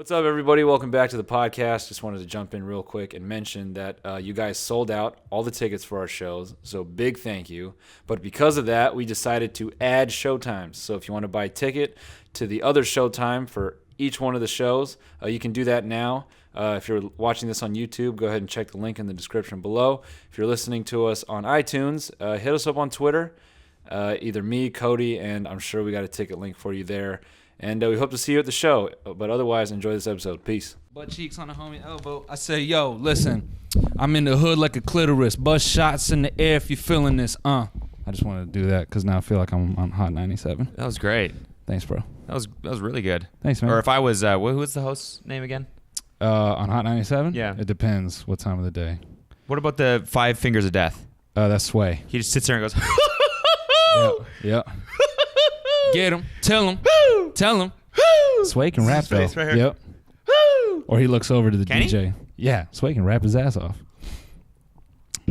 What's up, everybody? Welcome back to the podcast. Just wanted to jump in real quick and mention that you guys sold out all the tickets for our shows, so big thank you. But because of that, we decided to add showtimes. So if you want to buy a ticket to the other showtime for each one of the shows, you can do that now. If you're watching this on YouTube, go ahead and check the link in the description below. If you're listening to us on iTunes, hit us up on Twitter, either me, Cody, and I'm sure we got a ticket link for you there. And we hope to see you at the show. But otherwise, enjoy this episode. Peace. Butt cheeks on the homie elbow. I say, yo, listen, I'm in the hood like a clitoris. Bust shots in the air if you're feeling this. I just wanted to do that because now I feel like I'm on Hot 97. That was great. Thanks, bro. That was really good. Thanks, man. Or if I was, who was the host's name again? On Hot 97? Yeah. It depends what time of the day. What about the Five Fingers of Death? That's Sway. He just sits there and goes, Yep. Get him. Tell him. Tell him. Sway can rap, though. Right here. Yep. Or he looks over to the Can he? DJ. Yeah, Sway can rap his ass off.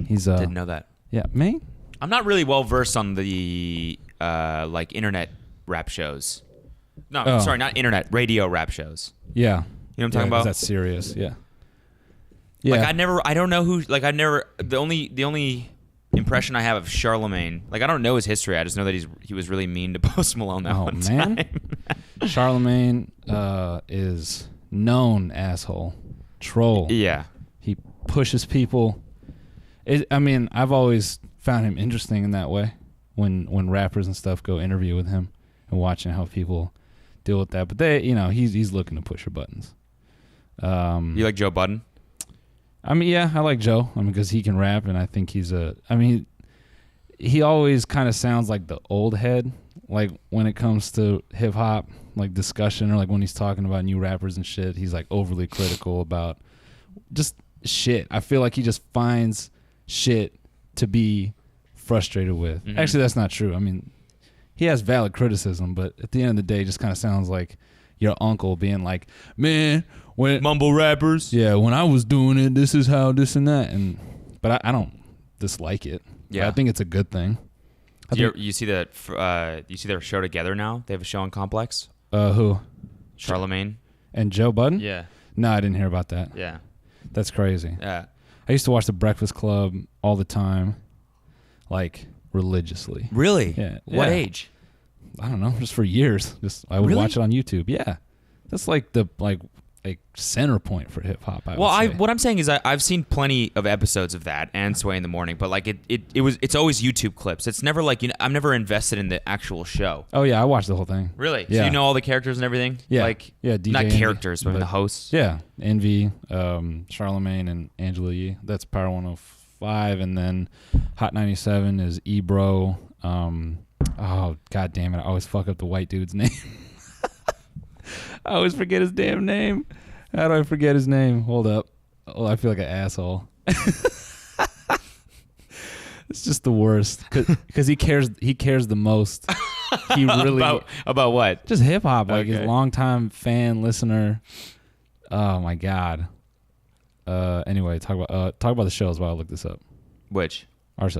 He's Didn't know that. Yeah, me? I'm not really well versed on the like internet rap shows. No, Oh. sorry, not internet, radio rap shows. Yeah. You know what I'm talking about? That's serious. Yeah. Yeah. Like I don't know who. Like the only impression I have of Charlemagne. Like I don't know his history. I just know that he was really mean to Post Malone that one time. Charlemagne is known asshole, troll. Yeah. He pushes people. I've always found him interesting in that way. When rappers and stuff go interview with him and watching how people deal with that. But he's looking to push your buttons. You like Joe Budden? Yeah, I like Joe. Because he can rap, and I think he always kind of sounds like the old head, like when it comes to hip hop, like discussion, or like when he's talking about new rappers and shit. He's like overly critical about just shit. I feel like he just finds shit to be frustrated with. Mm-hmm. Actually, that's not true. He has valid criticism, but at the end of the day, it just kind of sounds like your uncle being like, man, when Mumble rappers. yeah, when I was doing it, this is how this and that, but I don't dislike it. Yeah. I think it's a good thing. You see that? You see their show together now? They have a show on Complex. Who? Charlemagne. And Joe Budden? Yeah. No, I didn't hear about that. Yeah. That's crazy. Yeah. I used to watch The Breakfast Club all the time, like religiously. Really? Yeah. What Yeah. age? I don't know, just for years. I would Really? watch it on YouTube. Yeah. That's like the center point for hip hop. What I'm saying is I've seen plenty of episodes of that and Sway in the Morning, but like it's always YouTube clips. It's never like I'm never invested in the actual show. Oh yeah, I watched the whole thing. Really? Yeah. So you know all the characters and everything? Yeah. Like Yeah, DJ not Envy, characters, but the hosts. Yeah, Envy, Charlemagne, and Angela Yee. That's Power 105, and then Hot 97 is Ebro. Oh god damn it! I always fuck up the white dude's name. I always forget his damn name. How do I forget his name? Hold up. Oh, I feel like an asshole. It's just the worst because he cares the most. He really about what? just hip hop, like his Okay. longtime fan listener. Oh my god. Anyway, talk about the shows while I look this up. Which?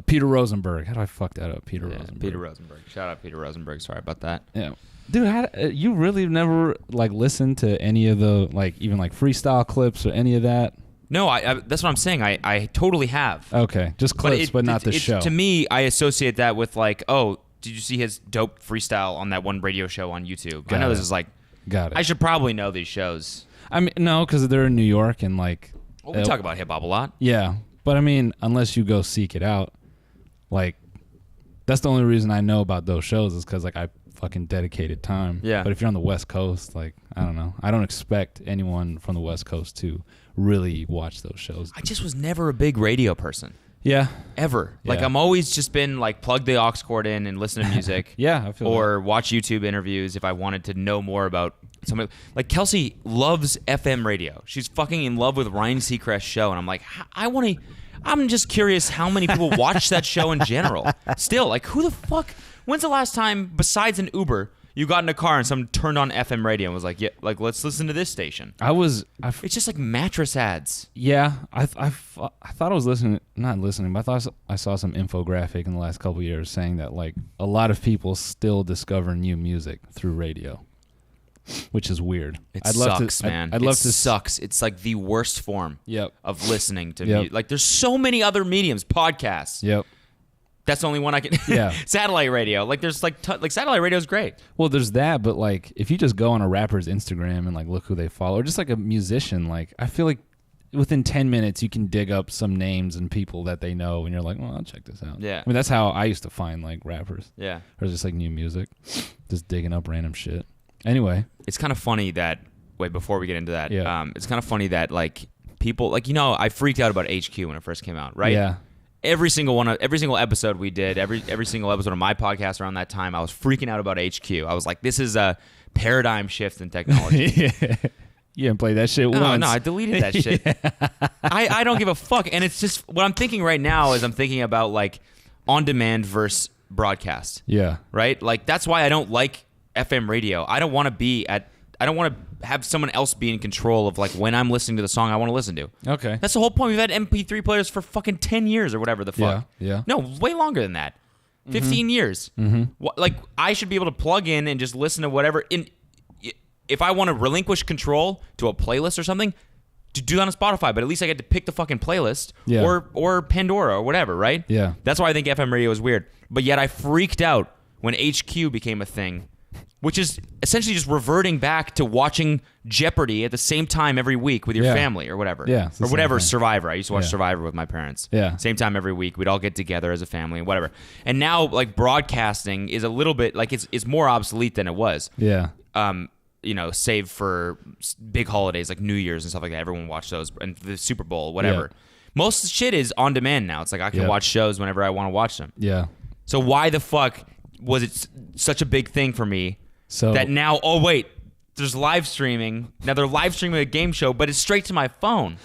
Peter Rosenberg. How do I fuck that up? Peter Rosenberg. Peter Rosenberg. Shout out Peter Rosenberg. Sorry about that. Yeah. Dude, you really never like listened to any of the even freestyle clips or any of that? No, I that's what I'm saying. I totally have. Okay, just clips, but not the show. To me, I associate that with like, oh, did you see his dope freestyle on that one radio show on YouTube? Got I know it. this is like, Got it. I should probably know these shows. No, because they're in New York and like. Well, we talk about hip hop a lot. Yeah, but unless you go seek it out, like, that's the only reason I know about those shows is because I fucking dedicated time. Yeah. But if you're on the West Coast, I don't know. I don't expect anyone from the West Coast to really watch those shows. I just was never a big radio person. Yeah. Ever. Like, Yeah. I'm always just been like, plug the aux cord in and listen to music. Yeah, I feel Or watch YouTube interviews if I wanted to know more about somebody. Like, Kelsey loves FM radio. She's fucking in love with Ryan Seacrest's show. And I'm like, I'm just curious how many people watch that show in general. Still, like, who the fuck? When's the last time, besides an Uber, you got in a car and someone turned on FM radio and was like, yeah, like, let's listen to this station? It's just like mattress ads. Yeah, I thought I was not listening, but I thought I saw some infographic in the last couple of years saying that like a lot of people still discover new music through radio. which is weird. It I'd love sucks, to, man. I'd love it to. sucks. It's like the worst form Yep. of listening to Yep. music. Like, there's so many other mediums, podcasts. Yep. That's the only one I can. Yeah. Satellite radio. Like, there's like satellite radio is great. Well, there's that, but like if you just go on a rapper's Instagram and like look who they follow, or just like a musician, like I feel like within 10 minutes you can dig up some names and people that they know, and you're like, well, I'll check this out. Yeah. I mean, that's how I used to find like rappers, Yeah. or just like new music, just digging up random shit. Anyway, It's kind of funny that. Wait, before we get into that, Yeah. it's kind of funny that like people like I freaked out about HQ when it first came out, right? yeah, Every single episode we did, every single episode of my podcast around that time, I was freaking out about HQ. I was like, this is a paradigm shift in technology. yeah. You didn't play that shit once. No, I deleted that shit. I don't give a fuck. And it's just what I'm thinking right now is I'm thinking about like on demand versus broadcast, Yeah, right? Like that's why I don't like FM radio. I don't want to have someone else be in control of like when I'm listening to the song I want to listen to. okay. That's the whole point. We've had MP3 players for fucking 10 years or whatever the fuck. Yeah. No, way longer than that. 15 years. Like, I should be able to plug in and just listen to whatever. If I want to relinquish control to a playlist or something, to do that on Spotify, but at least I get to pick the fucking playlist Yeah. or Pandora or whatever, right? Yeah. That's why I think FM radio is weird. But yet I freaked out when HQ became a thing, which is essentially just reverting back to watching Jeopardy at the same time every week with your Yeah. family or whatever. Yeah, it's the Or same whatever, thing. Survivor. I used to watch Yeah. Survivor with my parents. Yeah. Same time every week. We'd all get together as a family and whatever. And now, like, broadcasting is a little bit, like, it's more obsolete than it was. Yeah. Save for big holidays like New Year's and stuff like that. Everyone watched those, and the Super Bowl, whatever. Yeah. Most shit is on demand now. It's like I can Yeah. watch shows whenever I want to watch them. Yeah. So why the fuck was it such a big thing for me So that now, oh wait, there's live streaming. Now they're live streaming a game show, but it's straight to my phone.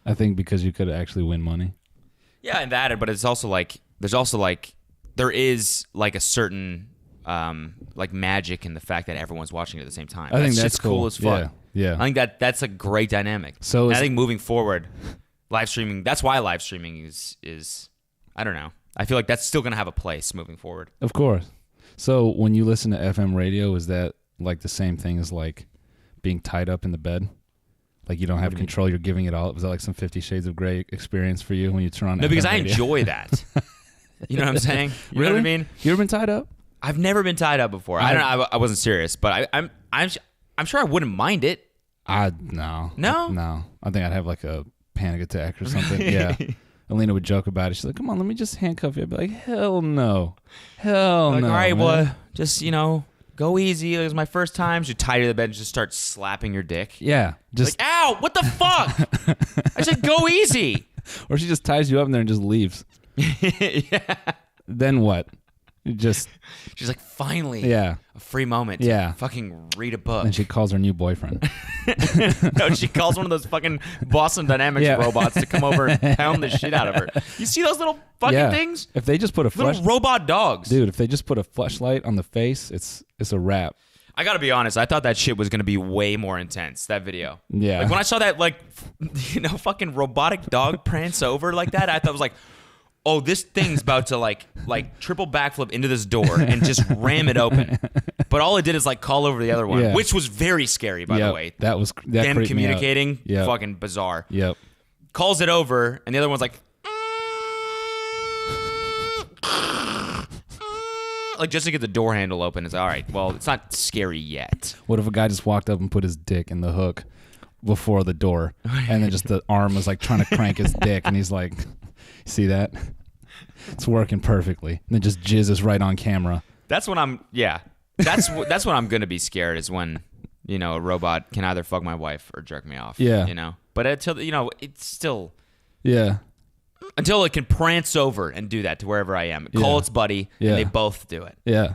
I think because you could actually win money. Yeah, and that, but it's also like there is like a certain like magic in the fact that everyone's watching it at the same time. I think that's just cool as fuck. Yeah. I think that's a great dynamic. So And is- I think moving forward, live streaming. That's why live streaming is I don't know. I feel like that's still gonna have a place moving forward. Of course. So when you listen to FM radio, is that like the same thing as like being tied up in the bed? Like you don't have control, you're giving it all. Was that like some 50 Shades of Grey experience for you when you turn on No, FM because I radio? enjoy that. You know what I'm saying? You know what I mean? You ever been tied up? I've never been tied up before. I don't know. I wasn't serious, but I'm sure I wouldn't mind it. No. No? No. I think I'd have like a panic attack or something. Yeah. Alina would joke about it. She's like, come on, let me just handcuff you. I'd be like, hell no. Hell Like, no. all right, man. well, just go easy. It was my first time. She'd tie you to the bed and just start slapping your dick. Yeah. Just Like, ow! What the fuck? I said, go easy. or she just ties you up in there and just leaves. Yeah. Then what? You just She's like, finally, yeah. a free moment. Yeah. To fucking read a book. And she calls her new boyfriend. No, she calls one of those fucking Boston Dynamics Yeah. robots to come over and pound the shit out of her. You see those little fucking Yeah. things? If they just put a Little flash, robot dogs. dude, if they just put a flashlight on the face, it's a wrap. I gotta be honest, I thought that shit was gonna be way more intense, that video. Yeah. Like when I saw that, like, fucking robotic dog prance over like that, I thought it was like, oh, this thing's about to like triple backflip into this door and just ram it open. But all it did is like call over the other one, Yeah. which was very scary, by the way. That Them creeped me out. communicating, Yep. fucking bizarre. Yep. Calls it over, and the other one's like, just to get the door handle open. It's all right. Well, it's not scary yet. What if a guy just walked up and put his dick in the hook before the door, and then just the arm was like trying to crank his dick, and he's like, "See that? It's working perfectly." And then just jizzes right on camera. That's when I'm. Yeah, that's when I'm gonna be scared. Is when a robot can either fuck my wife or jerk me off. Yeah. But until it's still Yeah. until it can prance over and do that to wherever I am. Call Yeah. its buddy, Yeah. and they both do it. Yeah.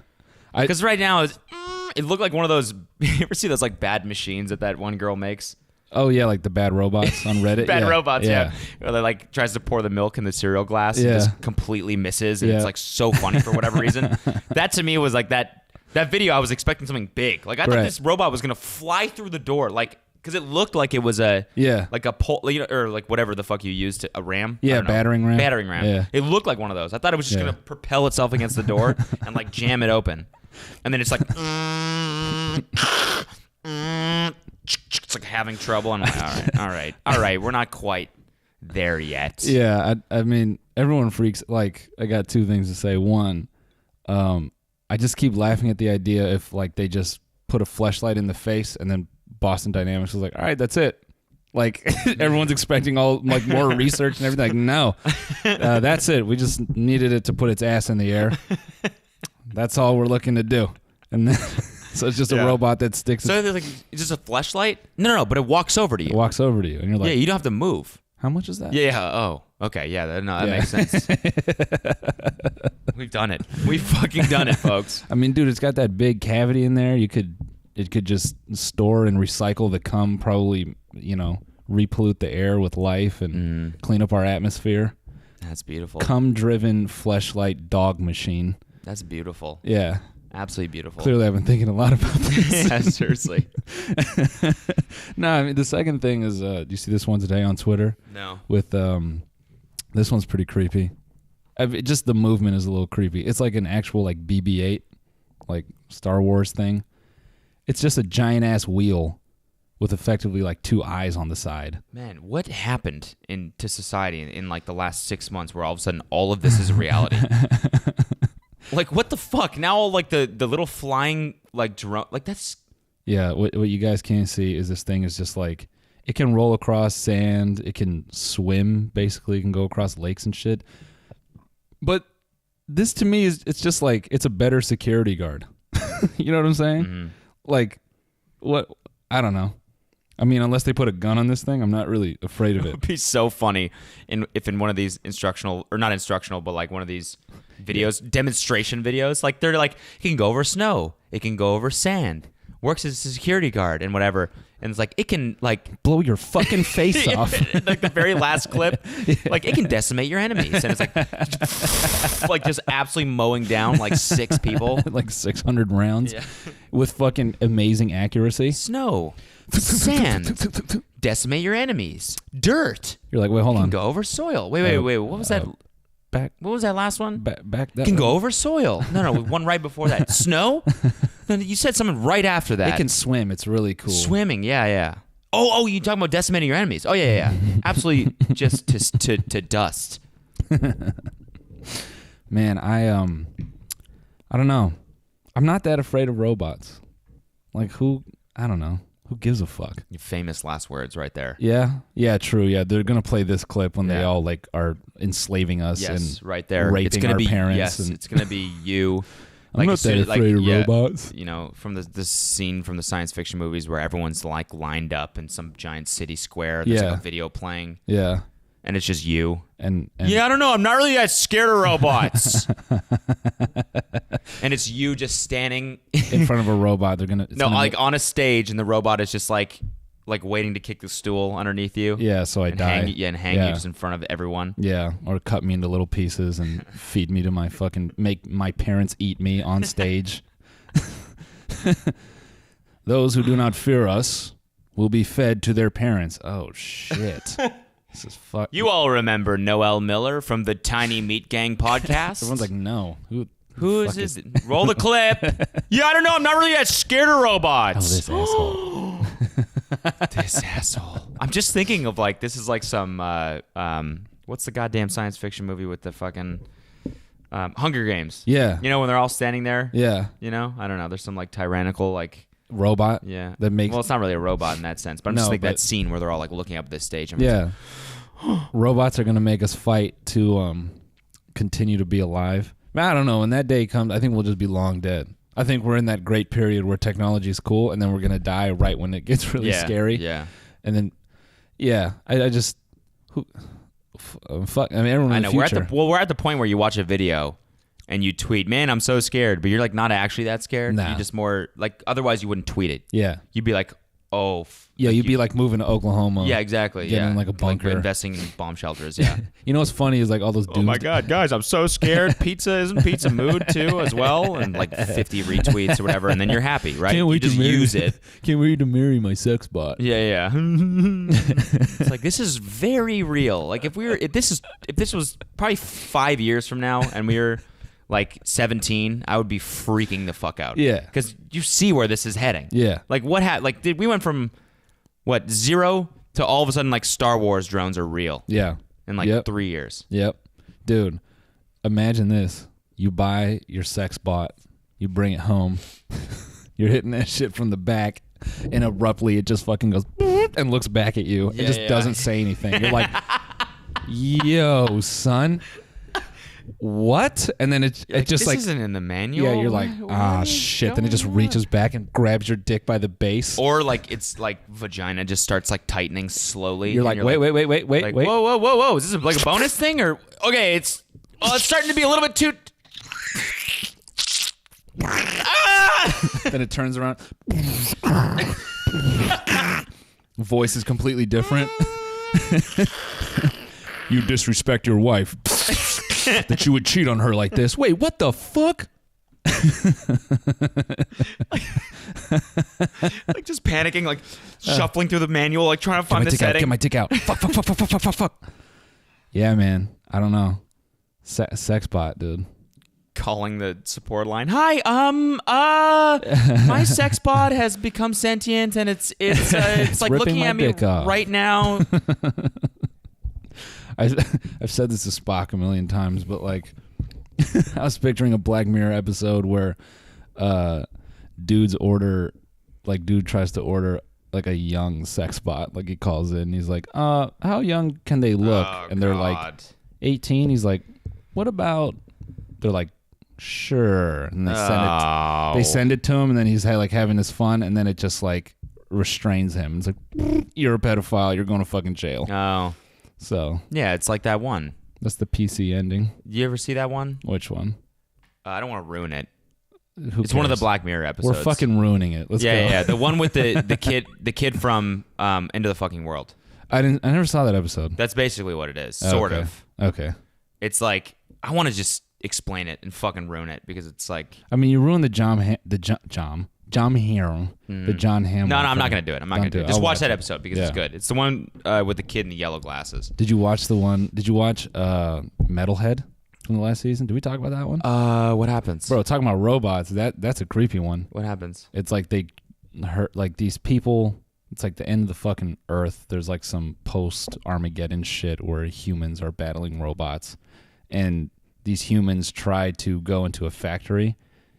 Because right now it looked like one of those. You ever see those like bad machines that one girl makes? Oh yeah, like the bad robots on Reddit. Bad Yeah. robots, yeah. Where they like tries to pour the milk in the cereal glass and Yeah. just completely misses, and Yeah. it's like so funny for whatever reason. That to me was like that video. I was expecting something big. Like I thought Right. this robot was gonna fly through the door, like because it looked like it was a Yeah. like a pole, or like whatever the fuck you used, a ram. I Yeah, don't know. battering ram. Battering ram. Yeah. It looked like one of those. I thought it was just Yeah. gonna propel itself against the door and like jam it open, and then it's like. it's like having trouble. And I'm like, all right. We're not quite there yet. Yeah, I mean, everyone freaks. Like, I got two things to say. One, I just keep laughing at the idea if like they just put a fleshlight in the face and then Boston Dynamics was like, all right, that's it. Like everyone's expecting all like more research and everything. Like, no, that's it. We just needed it to put its ass in the air. That's all we're looking to do. And then, so it's just a robot that sticks. So there's like, is this a fleshlight? No, but it walks over to you. It walks over to you, and you're like, yeah, you don't have to move. How much is that? Yeah. Oh, okay. Yeah. That makes sense. We've done it. We've fucking done it, folks. I mean, dude, it's got that big cavity in there. It could just store and recycle the cum, probably, repollute the air with life and clean up our atmosphere. That's beautiful. Cum-driven fleshlight dog machine. That's beautiful. Yeah. Absolutely beautiful. Clearly, I've been thinking a lot about this. Yeah, seriously. No, I mean, the second thing is, do you see this one today on Twitter? No. With, this one's pretty creepy. Just the movement is a little creepy. It's like an actual, like, BB-8, like, Star Wars thing. It's just a giant-ass wheel with effectively, like, two eyes on the side. Man, what happened to society in, like, the last 6 months where all of a sudden all of this is a reality? Like, what the fuck? Now, like, the little flying, like, drone, like, that's... Yeah, what you guys can't see is this thing is just, like, it can roll across sand. It can swim, basically. It can go across lakes and shit. But this, to me, it's just, like, it's a better security guard. You know what I'm saying? Mm-hmm. Like, what? I don't know. I mean, unless they put a gun on this thing, I'm not really afraid of It it. would be so funny if in one of these instructional, or not instructional, but like one of these videos, demonstration videos, like they're like, it can go over snow, it can go over sand, works as a security guard and whatever. And it's like, it can like Blow your fucking face off. like the very last clip, like it can decimate your enemies. And it's like just absolutely mowing down like 6 people. Like 600 rounds Yeah. with fucking amazing accuracy. Snow, sand, decimate your enemies. Dirt, You're like, wait, hold can on. go over soil. Wait. What was that? Back, What was that last one? back. That Can go over soil. No, one right before that. Snow? No, you said something right after that. It can swim. It's really cool. Swimming. Yeah. Oh, you talking about decimating your enemies? Oh yeah. Absolutely, just to dust. Man, I don't know. I'm not that afraid of robots. Like, I don't know. Who gives a fuck? Your famous last words right there. Yeah, true. Yeah, they're gonna play this clip when they Yeah. all like are enslaving us Yes, and right there. raping It's gonna our be parents. yes. and It's gonna be you. I'm not as soon that as- afraid of robots. You know, from the scene from the science fiction movies where everyone's like lined up in some giant city square. There's Yeah. like a video playing, Yeah, and it's just you. and Yeah, I don't know. I'm not really that scared of robots. And it's you just standing in front of a robot, they're gonna. It's no, gonna like on a stage, and the robot is just like waiting to kick the stool underneath you. yeah, so I and die. hang you just in front of everyone. Yeah, or cut me into little pieces and feed me to my make my parents eat me on stage. Those who do not fear us will be fed to their parents. Oh shit. This is fuck. You all remember Noel Miller from the Tiny Meat Gang podcast? Everyone's like, no. Who is this? Roll the clip. Yeah, I don't know. I'm not really that scared of Oh, robots. this asshole. This asshole. I'm just thinking of like this is like some what's the goddamn science fiction movie with the fucking Hunger Games? Yeah. You know when they're all standing there? Yeah. You know? I don't know. There's some like tyrannical like Robot. yeah. That makes. Well, it's not really a robot in that sense, but I'm just No, thinking but- that scene where they're all like looking up at this stage. And Yeah. Robots are gonna make us fight to continue to be alive. I don't know. When that day comes, I think we'll just be long dead. I think we're in that great period where technology is cool, and then we're gonna die right when it gets really scary. Yeah. And then, yeah, I just fuck. I mean, everyone I in know. the future. We're at the point where you watch a video and you tweet, "Man, I'm so scared," but you're like not actually that scared. Nah. You're just more like otherwise you wouldn't tweet it. Yeah. You'd be like, "Oh, Yeah, you'd be like moving to Oklahoma. yeah, exactly, getting yeah, in like a bunker. investing in bomb shelters." Yeah. You know what's funny is like all those dudes. Oh my God, guys, I'm so scared. Isn't pizza mood too as well? And like 50 retweets or whatever, and then you're happy, right? Can't You wait just to marry, use it. Can't wait to marry my sex bot. Yeah. It's like this is very real. Like if this was probably 5 years from now and we were like 17, I would be freaking the fuck out. Yeah. Because you see where this is heading. Yeah. Like we went from what, 0 to all of a sudden like Star Wars drones are real Yeah. in like Yep. 3 years. Yep. Dude, imagine this. You buy your sex bot, you bring it home, you're hitting that shit from the back, and abruptly it just fucking goes beep and looks back at you. It just doesn't say anything. You're like, yo, son. What? And then it Like, just this like, isn't in the manual. yeah, you're like, What ah, is shit. Then it just going reaches on? back and grabs your dick by the base. Or like it's like vagina just starts like tightening slowly. You're and like, wait. like, whoa. Is this like a bonus thing or okay? It's starting to be a little bit too. Then it turns around. Voice is completely different. You disrespect your wife. That you would cheat on her like this. Wait, what the fuck? Like just panicking, like shuffling through the manual, like trying to find the setting. Get my dick out. Fuck. Yeah, man. I don't know. Sex bot, dude. Calling the support line. Hi, my sex bot has become sentient and it's like ripping looking my at me dick off. right now. I've said this to Spock a million times, but like, I was picturing a Black Mirror episode where dude tries to order like a young sex bot. Like he calls in and he's like, how young can they look? Oh, and they're like God. 18. He's like, what about? They're like, sure. And they send it to him, and then he's like having this fun, and then it just like restrains him. It's like, you're a pedophile. You're going to fucking jail. Oh. So Yeah, it's like that one. that's the PC ending. You ever see that one? Which one? I don't want to ruin it. Who It's one of the cares? Black Mirror episodes. We're fucking ruining it. Let's go. Yeah. The one with the kid from Into the Fucking World. I never saw that episode. That's basically what it is. Oh, Sort okay. of. Okay. It's like I want to just explain it and fucking ruin it because it's like I mean, you ruined the John Hamm. The John Hamm. no, I'm not gonna do it. I'm not gonna do it. Just I'll watch that it. episode because Yeah. it's good. It's the one with the kid in the yellow glasses. Did you watch the one? Did you watch Metalhead from the last season? Did we talk about that one? What happens? Bro, talking about robots. That's a creepy one. What happens? It's like they hurt like these people. It's like the end of the fucking earth. There's like some post Armageddon shit where humans are battling robots, and these humans try to go into a factory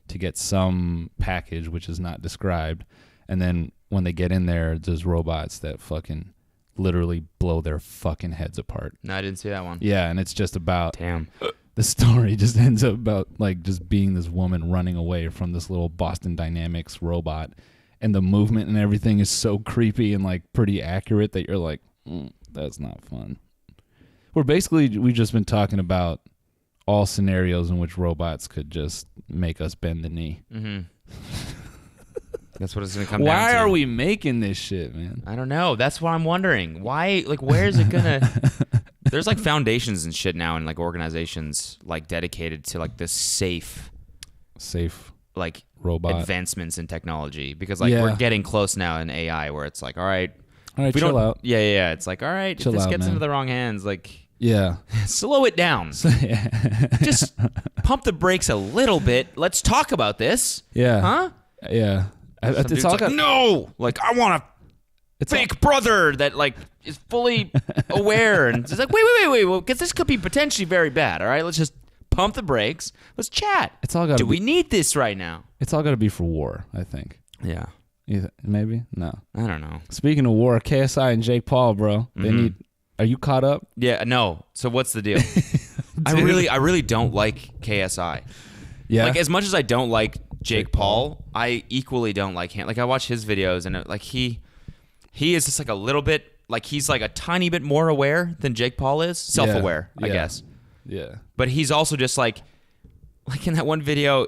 to get some package which is not described, and then when they get in there, there's robots that fucking literally blow their fucking heads apart. No, I didn't see that one. Yeah, and it's just about Damn. the story just ends up about like just being this woman running away from this little Boston Dynamics robot, and the movement and everything is so creepy and like pretty accurate that you're like, that's not fun. We've just been talking about all scenarios in which robots could just make us bend the knee. Mm-hmm. That's what it's gonna come down Why to. are we making this shit, man? I don't know. That's what I'm wondering. Why? Like, where is it gonna? There's like foundations and shit now, and like organizations like dedicated to like this safe like robot. advancements in technology because like Yeah. we're getting close now in AI where it's like, all right, All right, if we chill don't, out. yeah. It's like, all right, Chill if this out, gets man. into the wrong hands, like, Yeah. slow it down. Just pump the brakes a little bit. Let's talk about this. Yeah. Huh? Yeah. Some It's dude's all like, got, no, like I want a it's all- fake brother that like is fully aware and it's like wait, well, because this could be potentially very bad. All right, let's just pump the brakes. Let's chat. It's all got Do to we be. need this right now? It's all got to be for war. I think. Yeah, Maybe no. I don't know. Speaking of war, KSI and Jake Paul, bro. They Mhm. need. Are you caught up? Yeah, no. So what's the deal? I really don't like KSI. Yeah. Like as much as I don't like Jake Paul, I equally don't like him. Like I watch his videos and like he is just like a little bit like he's like a tiny bit more aware than Jake Paul is, self-aware, I Yeah. guess. Yeah. But he's also just like in that one video,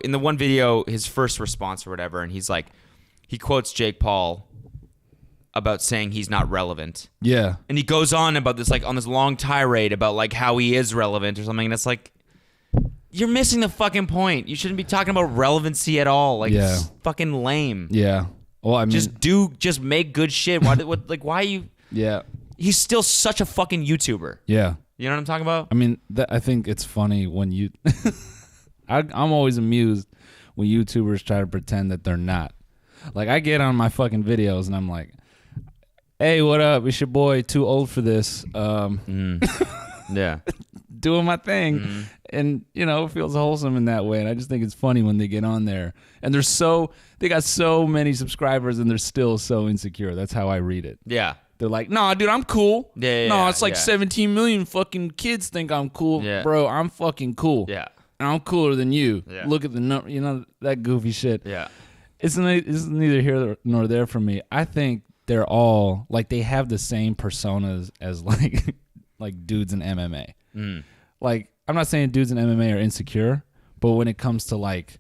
his first response or whatever, and he's like, he quotes Jake Paul about saying he's not relevant. Yeah. And he goes on about this, like, on this long tirade about, like, how he is relevant or something, and it's like, you're missing the fucking point. You shouldn't be talking about relevancy at all. Like, Yeah. it's fucking lame. Yeah. Well, I mean, Just make good shit. Why are you... yeah. He's still such a fucking YouTuber. Yeah. You know what I'm talking about? I mean, I think it's funny when you. I'm always amused when YouTubers try to pretend that they're not. Like, I get on my fucking videos and I'm like, Hey, what up? It's your boy, Too Old for This. Yeah. Doing my thing. And, it feels wholesome in that way. And I just think it's funny when they get on there. And they got so many subscribers and they're still so insecure. That's how I read it. Yeah. They're like, nah, dude, I'm cool. Yeah, no, it's like yeah. 17 million fucking kids think I'm cool. Yeah. Bro, I'm fucking cool. Yeah. And I'm cooler than you. Yeah. Look at the number, that goofy shit. Yeah. It's neither here nor there for me. I think they're all, like, they have the same personas as, like, like dudes in MMA. Like, I'm not saying dudes in MMA are insecure, but when it comes to, like,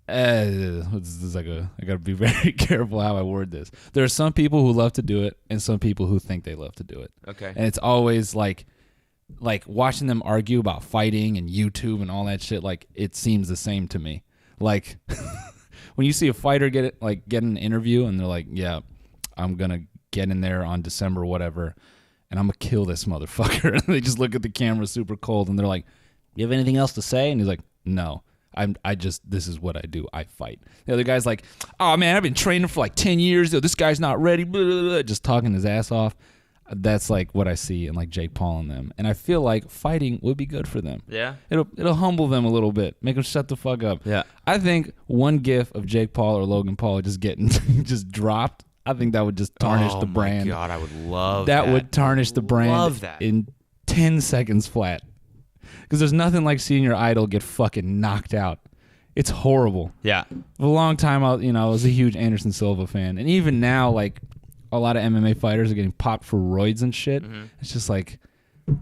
this is like I gotta be very careful how I word this. There are some people who love to do it and some people who think they love to do it. Okay. And it's always like watching them argue about fighting and YouTube and all that shit, like, it seems the same to me. Like, when you see a fighter get an interview and they're like, yeah, I'm gonna get in there on December whatever and I'm gonna kill this motherfucker. And they just look at the camera super cold and they're like, you have anything else to say? And he's like, no. This is what I do. I fight. The other guy's like, oh man, I've been training for like 10 years. This guy's not ready. Blah, blah, blah, just talking his ass off. That's like what I see in like Jake Paul and them. And I feel like fighting would be good for them. Yeah. It'll humble them a little bit. Make them shut the fuck up. Yeah. I think one gif of Jake Paul or Logan Paul just getting just dropped, I think that would just tarnish the brand. Oh my God, I would love that. That would tarnish the brand Love that. in 10 seconds flat. Because there's nothing like seeing your idol get fucking knocked out. It's horrible. Yeah. For a long time, I was a huge Anderson Silva fan. And even now, like, a lot of MMA fighters are getting popped for roids and shit. It's just like,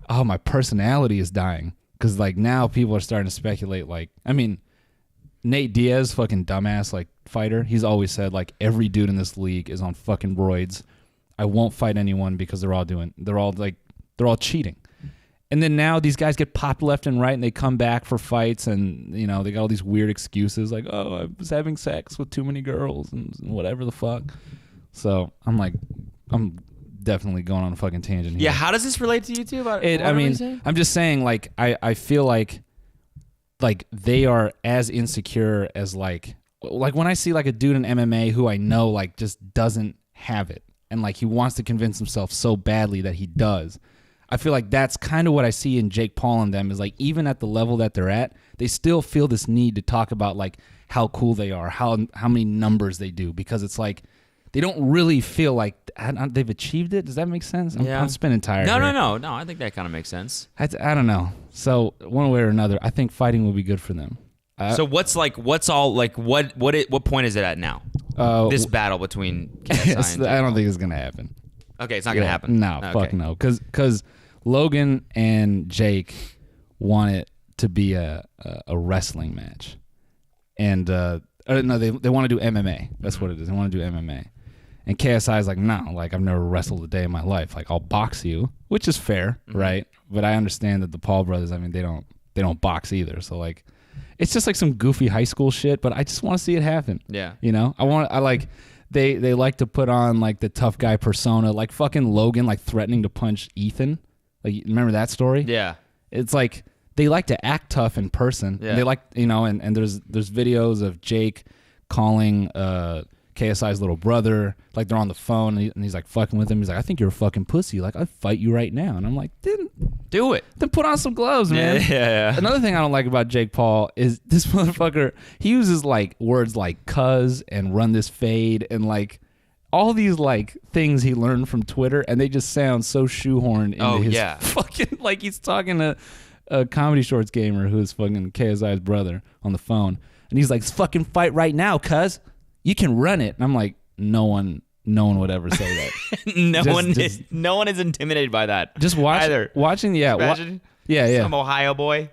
oh, my personality is dying. Because, like, now people are starting to speculate, like, I mean, Nate Diaz, fucking dumbass, like, fighter, he's always said, like, every dude in this league is on fucking roids. I won't fight anyone because they're all cheating. And then now these guys get popped left and right and they come back for fights and, they got all these weird excuses like, oh, I was having sex with too many girls and whatever the fuck. So I'm like, I'm definitely going on a fucking tangent here. Yeah, how does this relate to you two? I'm just saying, like, I feel like they are as insecure as like when I see like a dude in MMA who I know like just doesn't have it and like he wants to convince himself so badly that he does. I feel like that's kind of what I see in Jake Paul and them is like even at the level that they're at, they still feel this need to talk about like how cool they are, how many numbers they do, because it's like they don't really feel like they've achieved it. Does that make sense? I'm spinning tires. No. I think that kind of makes sense. I don't know. So one way or another, I think fighting will be good for them. So what point is it at now? This battle between KSI and I don't think it's gonna happen. Okay, it's not gonna happen. No, okay. Fuck no. Because Logan and Jake want it to be a wrestling match, and no, they want to do MMA. That's what it is. They want to do MMA, and KSI is like, no, like I've never wrestled a day in my life. Like I'll box you, which is fair, right? But I understand that the Paul brothers, I mean, they don't box either. So like, it's just like some goofy high school shit. But I just want to see it happen. Yeah, They like to put on like the tough guy persona, like fucking Logan, like threatening to punch Ethan. Like, remember that story? Yeah. It's like they like to act tough in person. Yeah. They like, and there's videos of Jake calling KSI's little brother, like they're on the phone and he's like fucking with him. He's like, I think you're a fucking pussy. Like, I'd fight you right now. And I'm like, do it. Then put on some gloves, man. Yeah. Another thing I don't like about Jake Paul is this motherfucker, he uses like words like cuz and run this fade and like all these like things he learned from Twitter, and they just sound so shoehorned into his fucking, like he's talking to a Comedy Shorts gamer who's fucking KSI's brother on the phone, and he's like, fucking fight right now, cuz you can run it. And I'm like, no one would ever say that. No one is intimidated by that. Just watching, Imagine some Ohio boy.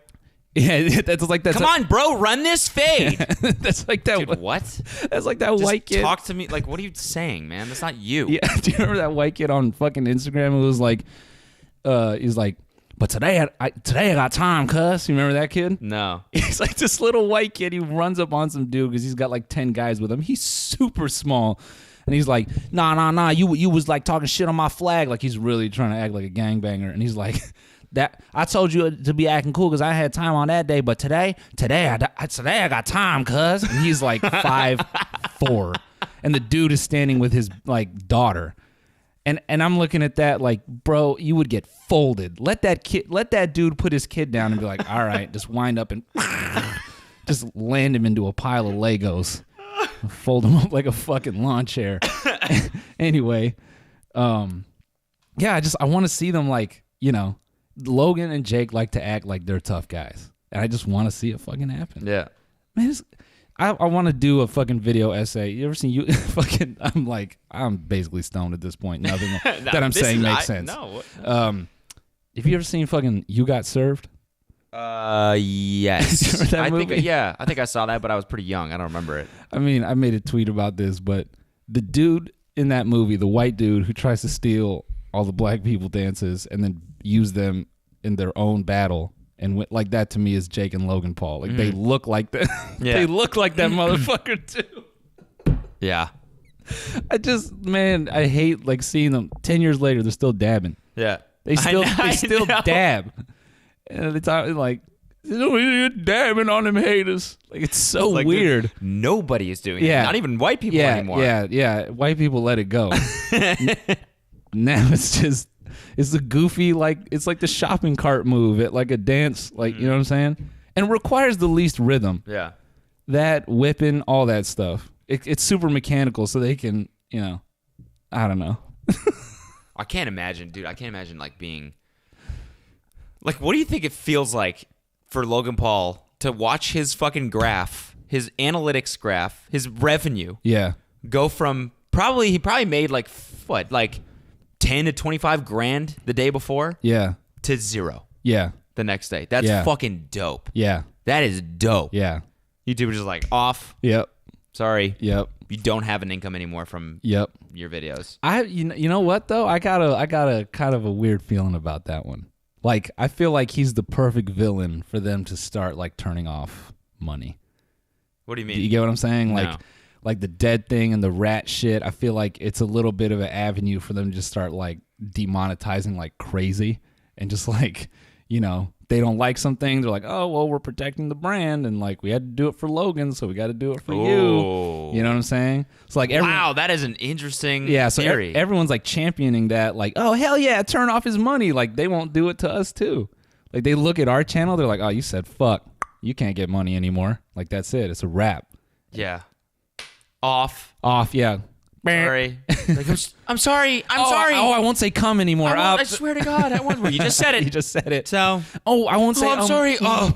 Yeah, that's like that. Come on, bro, run this fade. That's like that. Dude, what? That's like that Just white kid. Talk to me. Like, what are you saying, man? That's not you. Yeah. Do you remember that white kid on fucking Instagram who was like, he's like, but today I got time, cuz. You remember that kid? No. He's like this little white kid. He runs up on some dude because he's got like 10 guys with him. He's super small. And he's like, nah, you was like talking shit on my flag. Like he's really trying to act like a gangbanger. And he's like, that I told you to be acting cool because I had time on that day, but today I got time, cuz. And he's like 5'4", and the dude is standing with his like daughter, And I'm looking at that like, bro, you would get folded. Let that dude put his kid down and be like, all right, just wind up and just land him into a pile of Legos. Fold him up like a fucking lawn chair. Anyway, yeah, I want to see them like, Logan and Jake like to act like they're tough guys. And I just want to see it fucking happen. Yeah. Man, I want to do a fucking video essay. You ever seen you fucking? I'm basically stoned at this point. Nothing that I'm saying makes sense. No. Have you ever seen fucking You Got Served? Yes. Remember that I movie? think I think I saw that, but I was pretty young. I don't remember it. I mean, I made a tweet about this, but the dude in that movie, the white dude who tries to steal all the black people dances and then use them in their own battle. And like that to me is Jake and Logan Paul. Like they look like that. Yeah. They look like that motherfucker too. Yeah. I hate like seeing them 10 years later. They're still dabbing. Yeah. They still know. dab. And it's like, you're dabbing on them haters. Like it's so Like, weird. dude, nobody is doing Yeah. it. Not even white people Yeah, anymore. yeah. White people let it go. Now it's the goofy, like it's like the shopping cart move at like a dance, like you know what I'm saying? And it requires the least rhythm. Yeah. That whipping, all that stuff. It's super mechanical, so they can, I don't know. I can't imagine, dude. I can't imagine like being like, what do you think it feels like for Logan Paul to watch his fucking graph, his analytics graph, his revenue Yeah. go from he probably made like 10 to 25 grand the day before Yeah. to zero Yeah. the next day. That's Yeah. fucking dope. Yeah. That is dope. Yeah. YouTube is just like off. Yep. Sorry. Yep. You don't have an income anymore from Yep. your videos. You know what though? I got a kind of a weird feeling about that one. Like I feel like he's the perfect villain for them to start like turning off money. What do you Do mean? you get what I'm saying? No. Like the dead thing and the rat shit. I feel like it's a little bit of an avenue for them to just start like demonetizing like crazy and just like, they don't like something. They're like, oh, well, we're protecting the brand. And like, we had to do it for Logan, so we got to do it for Oh. you. You know what I'm saying? It's like, Wow, that is an interesting so theory. everyone's like championing that, like, oh, hell yeah, turn off his money. Like, they won't do it to us too. Like, they look at our channel, they're like, oh, you said fuck. You can't get money anymore. Like, that's it. It's a wrap. Yeah. Off. Yeah. Sorry. Like, I'm sorry. I'm Oh, sorry. I won't say come anymore. I swear to God, I won't. Well, you just said it. You just said it. So. Oh, I won't say. I'm sorry. Oh,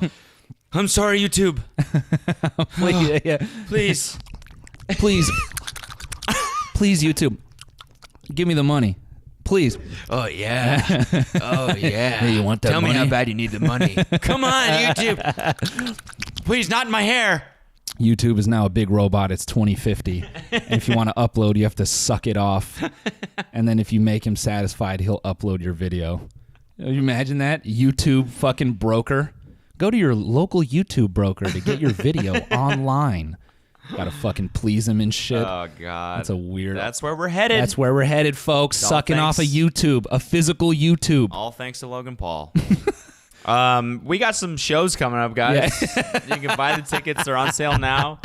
I'm sorry, YouTube. yeah. Please. Please, YouTube, give me the money, please. Oh yeah. Oh yeah. Hey, you want that Tell me money? how bad you need the money. Come on, YouTube. Please, not in my hair. YouTube is now a big robot. It's 2050. And if you want to upload, you have to suck it off. And then if you make him satisfied, he'll upload your video. You imagine that? YouTube fucking broker. Go to your local YouTube broker to get your video online. Gotta fucking please him and shit. Oh God. That's a weird. That's where we're headed. That's where we're headed, folks. All Sucking off a thanks. YouTube, a physical YouTube. All thanks to Logan Paul. We got some shows coming up, guys. You can buy the tickets; they're on sale now.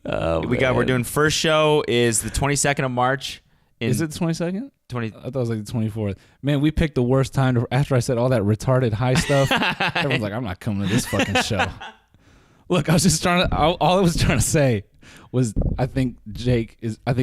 We're doing first show is the 22nd of March. Is it the 22nd? 20? I thought it was like the 24th. Man, we picked the worst time to, after I said all that retarded high stuff. Everyone's like, I'm not coming to this fucking show. Look, I was just trying to, all I was trying to say was I think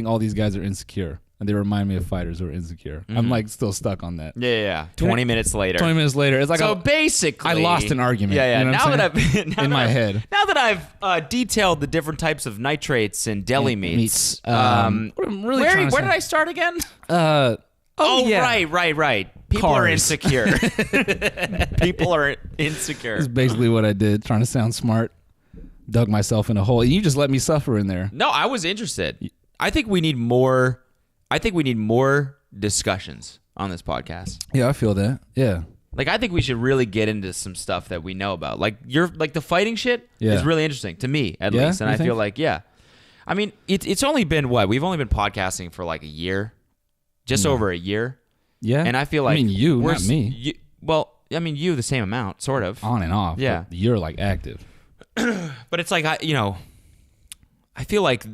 all these guys are insecure. And they remind me of fighters who are insecure. Mm-hmm. I'm like still stuck on that. Yeah. 20 minutes later. 20 minutes later, it's like So basically, I lost an argument. Yeah. You know Now what that I'm saying? I've in my head. Now that I've detailed the different types of nitrates and deli meats. What I'm really where trying to did say- I start again? yeah. Right. People are Cars. insecure. People are insecure. That's basically what I did, trying to sound smart. Dug myself in a hole. You just let me suffer in there. No, I was interested. I think we need more discussions on this podcast. Yeah, I feel that. Yeah. Like, I think we should really get into some stuff that we know about. Like, the fighting shit Yeah. is really interesting to me, at Yeah? least. And You I feel think? like, yeah. I mean, it's only been what? We've only been podcasting for like a year, just over a year. Yeah. And I feel like I mean, you, we're not me. You the same amount, sort of. On and off. Yeah. But you're like active. But it's like, I feel like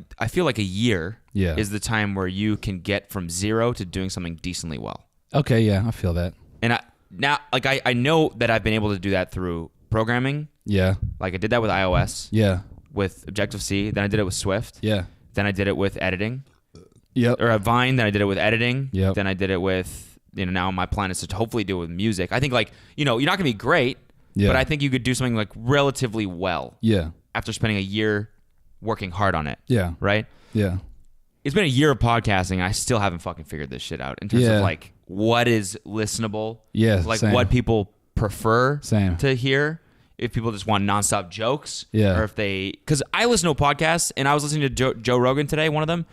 a year Yeah. is the time where you can get from zero to doing something decently well. Okay, yeah, I feel that. And I know that I've been able to do that through programming. Yeah. Like I did that with iOS, Yeah. with Objective-C. Then I did it with Swift. Yeah. Then I did it with editing. Yep. Or a Vine. Then I did it with editing. Yep. Then I did it with, now my plan is to hopefully do it with music. I think like, you're not going to be great, Yeah. but I think you could do something like relatively well Yeah. after spending a year working hard on it. Yeah. Right? Yeah. It's been a year of podcasting and I still haven't fucking figured this shit out in terms Yeah. of like what is listenable. Yeah, Like same. what people prefer Same. to hear. If people just want nonstop jokes. Yeah. Or if because I listen to podcasts and I was listening to Joe Rogan today, one of them.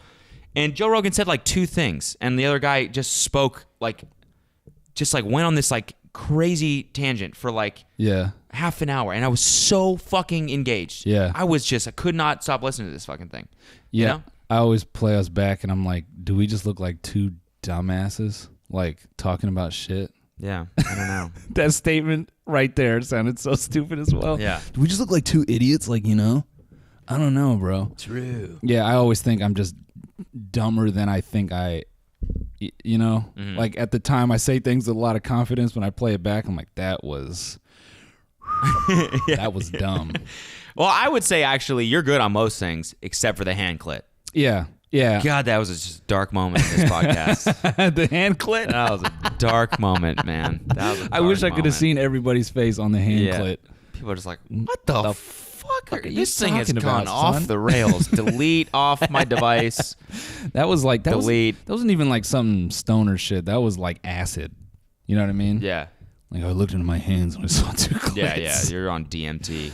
And Joe Rogan said like two things. And the other guy just spoke went on this like crazy tangent for like Yeah. half an hour. And I was so fucking engaged. Yeah. I could not stop listening to this fucking thing. Yeah. You know? I always play us back and I'm like, do we just look like two dumbasses like talking about shit? Yeah. I don't know. That statement right there sounded so stupid as well. Yeah. Do we just look like two idiots? Like, I don't know, bro. True. Yeah, I always think I'm just dumber than I think Mm-hmm. like at the time I say things with a lot of confidence. When I play it back, I'm like, that was that was dumb. Well, I would say actually you're good on most things except for the hand clit. Yeah. Yeah. God, that was just a dark moment in this podcast. The hand clit. That was a dark moment, man. That was a I wish I dark could have moment. seen everybody's face on the hand Yeah. clit. People are just like, what the fuck? are you This thing has talking gone about, off son? the rails. Delete off my device. That was like Delete. That wasn't even like some stoner shit. That was like acid. You know what I mean? Yeah. Like I looked into my hands when I saw two clits. Yeah. You're on DMT.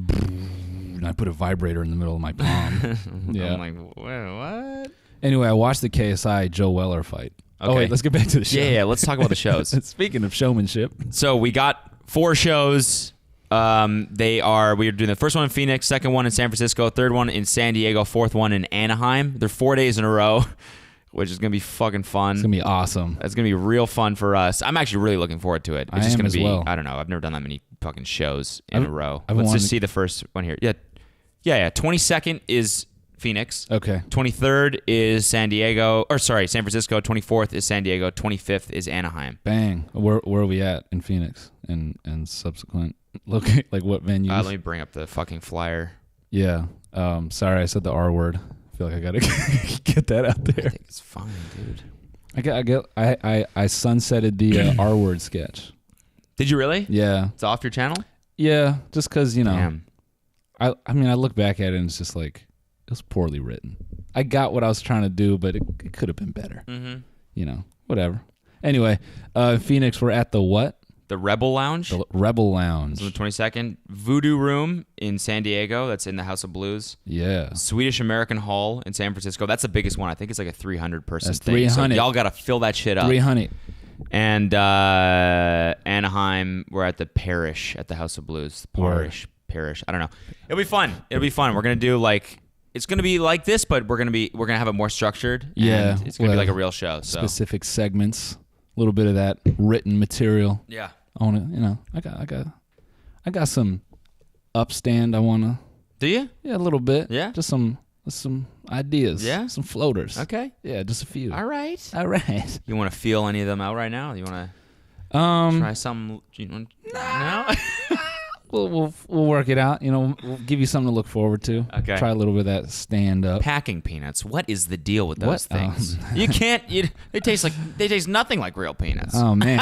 And I put a vibrator in the middle of my palm. Yeah. I'm like, what? Anyway, I watched the KSI Joe Weller fight. Oh Okay. wait, let's get back to the show. Yeah. Let's talk about the shows. Speaking of showmanship. So we got 4 shows. We are doing the first one in Phoenix, second one in San Francisco, third one in San Diego, fourth one in Anaheim. They're 4 days in a row, which is gonna be fucking fun. It's gonna be awesome. It's gonna be real fun for us. I'm actually really looking forward to it. It's I just am gonna as be. well. I don't know. I've never done that many fucking shows in a row. I've Let's wanted- just see the first one here. Yeah. 22nd is Phoenix. Okay. 23rd is San Francisco. 24th is San Diego. 25th is Anaheim. Bang. Where are we at in Phoenix and subsequent look like what venues? Let me bring up the fucking flyer. Yeah. Sorry, I said the R word. I feel like I gotta get that out I there. think it's fine, dude. I sunsetted the R word sketch. Did you really? Yeah. It's off your channel? Yeah. Just because Damn. I mean, I look back at it and it's just like it was poorly written. I got what I was trying to do, but it could have been better. Mm-hmm. Whatever. Anyway, Phoenix, we're at the what? The Rebel Lounge. The Rebel Lounge. On the 22nd. Voodoo Room in San Diego. That's in the House of Blues. Yeah. Swedish American Hall in San Francisco. That's the biggest one. I think it's like a 300-person That's thing. 300. So y'all got to fill that shit up. 300. And Anaheim, we're at the Parish at the House of Blues. Parish. I don't know. It'll be fun. We're gonna do like it's gonna be like this, but we're gonna have it more structured. Yeah, and it's gonna be well, like a real show. So Specific segments, a little bit of that written material. yeah. I wanna, I got some upstand. I wanna, Do you? yeah, a little bit. Yeah? Just some ideas. Yeah? Some floaters. Okay. Yeah, just a few. All right. All right. You want to feel any of them out right now? You want to try some? No. We'll work it out. We'll give you something to look forward to. Okay. Try a little bit of that stand up. Packing peanuts. What is the deal with those What? things? You can't. They taste nothing like real peanuts. Oh man.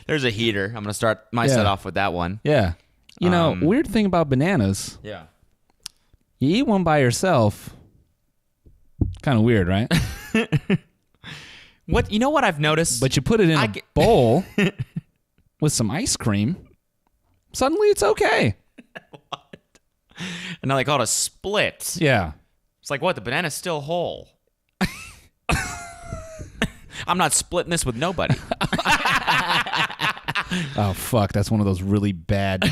There's a heater. I'm gonna start my set off with that one. Yeah. Weird thing about bananas. Yeah. You eat one by yourself. Kind of weird, right? What? You know what I've noticed? But you put it in a bowl with some ice cream. Suddenly it's okay. And now they call it a split. Yeah. It's like, what? The banana's still whole. I'm not splitting this with nobody. Oh fuck, that's one of those really bad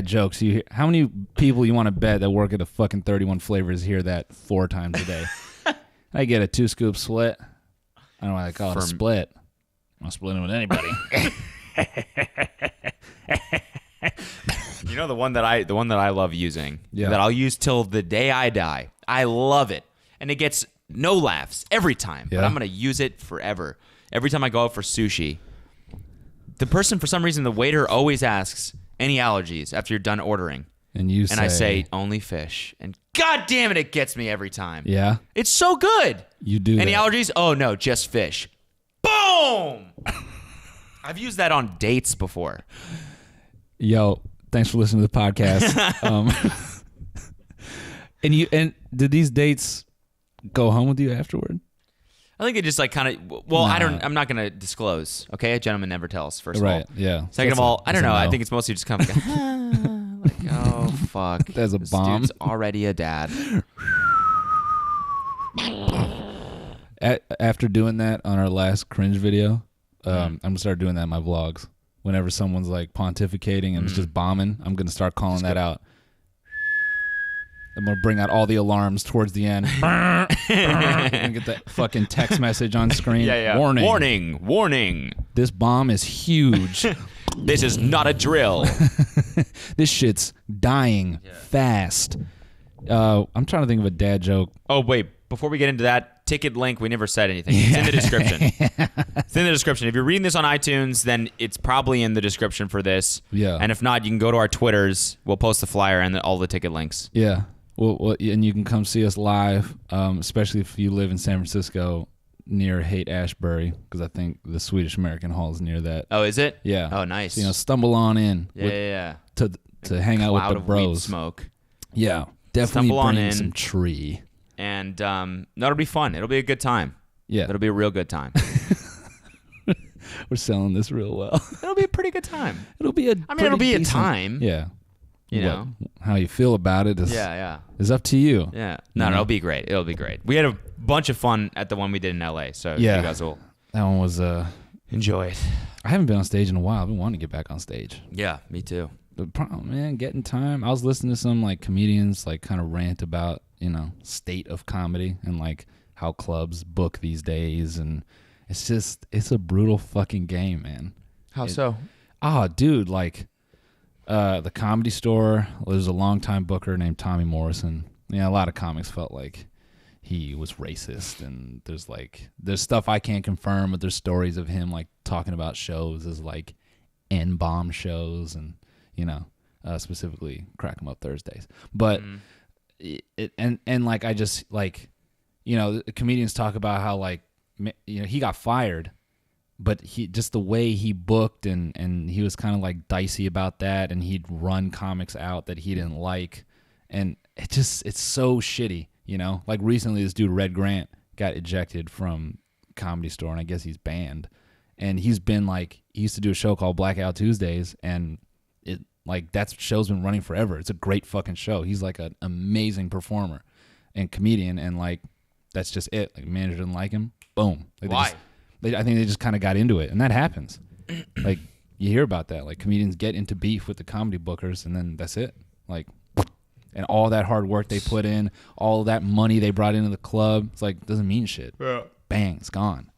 jokes. How many people you want to bet that work at the fucking 31 Flavors hear that 4 times a day? I get a 2-scoop split. I don't know why they call it a split. I'm not splitting with anybody. You know the one that I love using. Yeah. That I'll use till the day I die. I love it, and it gets no laughs every time. But Yeah. I'm gonna use it forever. Every time I go out for sushi, the person, for some reason, the waiter always asks any allergies after you're done ordering, And you and I say only fish, and god damn it, it gets me every time. yeah, It's so good. you do. Any that. allergies? Oh no, just fish. Boom. I've used that on dates before. Yo, thanks for listening to the podcast. And did these dates go home with you afterward? I think it just like kind of. Well, Nah. I'm not gonna disclose. Okay, a gentleman never tells. First of all. Right. Yeah. Second of all, I don't know. I think it's it's mostly just kind of like, oh fuck. There's a This bomb. dude's already a dad. after doing that on our last cringe video. Mm-hmm. I'm gonna start doing that in my vlogs. Whenever someone's like pontificating and it's just bombing, I'm gonna start calling that out. I'm gonna bring out all the alarms towards the end. And get that fucking text message on screen. Warning. Warning. Warning. This bomb is huge. This is not a drill. This shit's dying fast. I'm trying to think of a dad joke. Oh wait, before we get into that ticket link, we never said anything. It's in the description. It's in the description. If you're reading this on iTunes, then it's probably in the description for this. Yeah. And if not, you can go to our Twitters. We'll post the flyer and all the ticket links. Yeah. Well, and you can come see us live, especially if you live in San Francisco near Haight-Ashbury, because I think the Swedish American Hall is near that. Oh, is it? Yeah. Oh, nice. So, stumble on in Yeah. to hang out with Cloud the of weed bros. smoke. Yeah. Definitely Stumble on bring in. some tree. And that'll be fun. It'll be a good time. Yeah. It'll be a real good time. We're selling this real well. It'll be a pretty good time. It'll be a It'll be a time. Yeah. You What- know? how you feel about it is Yeah. up to you. Yeah. No, it'll be great. It'll be great. We had a bunch of fun at the one we did in LA, so Yeah. you guys will That one was enjoy it. I haven't been on stage in a while. I've been wanting to get back on stage. Yeah, me too. The problem, man, getting time. I was listening to some like comedians like kind of rant about, state of comedy and like how clubs book these days, and it's a brutal fucking game, man. How so? Oh, dude, like the Comedy Store, there's a longtime booker named Tommy Morrison. A lot of comics felt like he was racist, and there's stuff I can't confirm, but there's stories of him like talking about shows as like N-bomb shows, and specifically Crack 'em Up Thursdays. But I just like, comedians talk about how like, he got fired, but he just the way he booked and he was kind of like dicey about that, and he'd run comics out that he didn't like, and it's so shitty, Like recently, this dude Red Grant got ejected from Comedy Store, and I guess he's banned. And he's been like, he used to do a show called Blackout Tuesdays, and that show's been running forever. It's a great fucking show. He's like an amazing performer and comedian, and like that's just it. Like manager didn't like him. Boom. Like, Why? I think they just kind of got into it, and that happens. Like you hear about that. Like comedians get into beef with the comedy bookers, and then that's it. Like, and all that hard work they put in, all that money they brought into the club, it's like doesn't mean shit. Yeah. Bang, it's gone.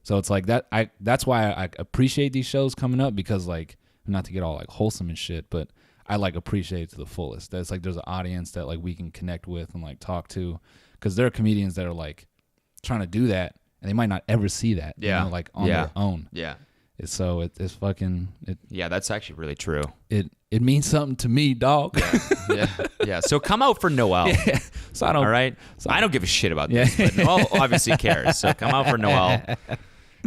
So it's like that. That's why I appreciate these shows coming up, because like, not to get all like wholesome and shit, but I like appreciate it to the fullest. That's like there's an audience that like we can connect with and like talk to, because there are comedians that are like trying to do that, and they might not ever see that, like on their own. Yeah. It's fucking it. Yeah, that's actually really true. It means something to me, dog. Yeah. So come out for Noel. So I don't. All right. I don't give a shit about this, but Noel obviously cares. So come out for Noel,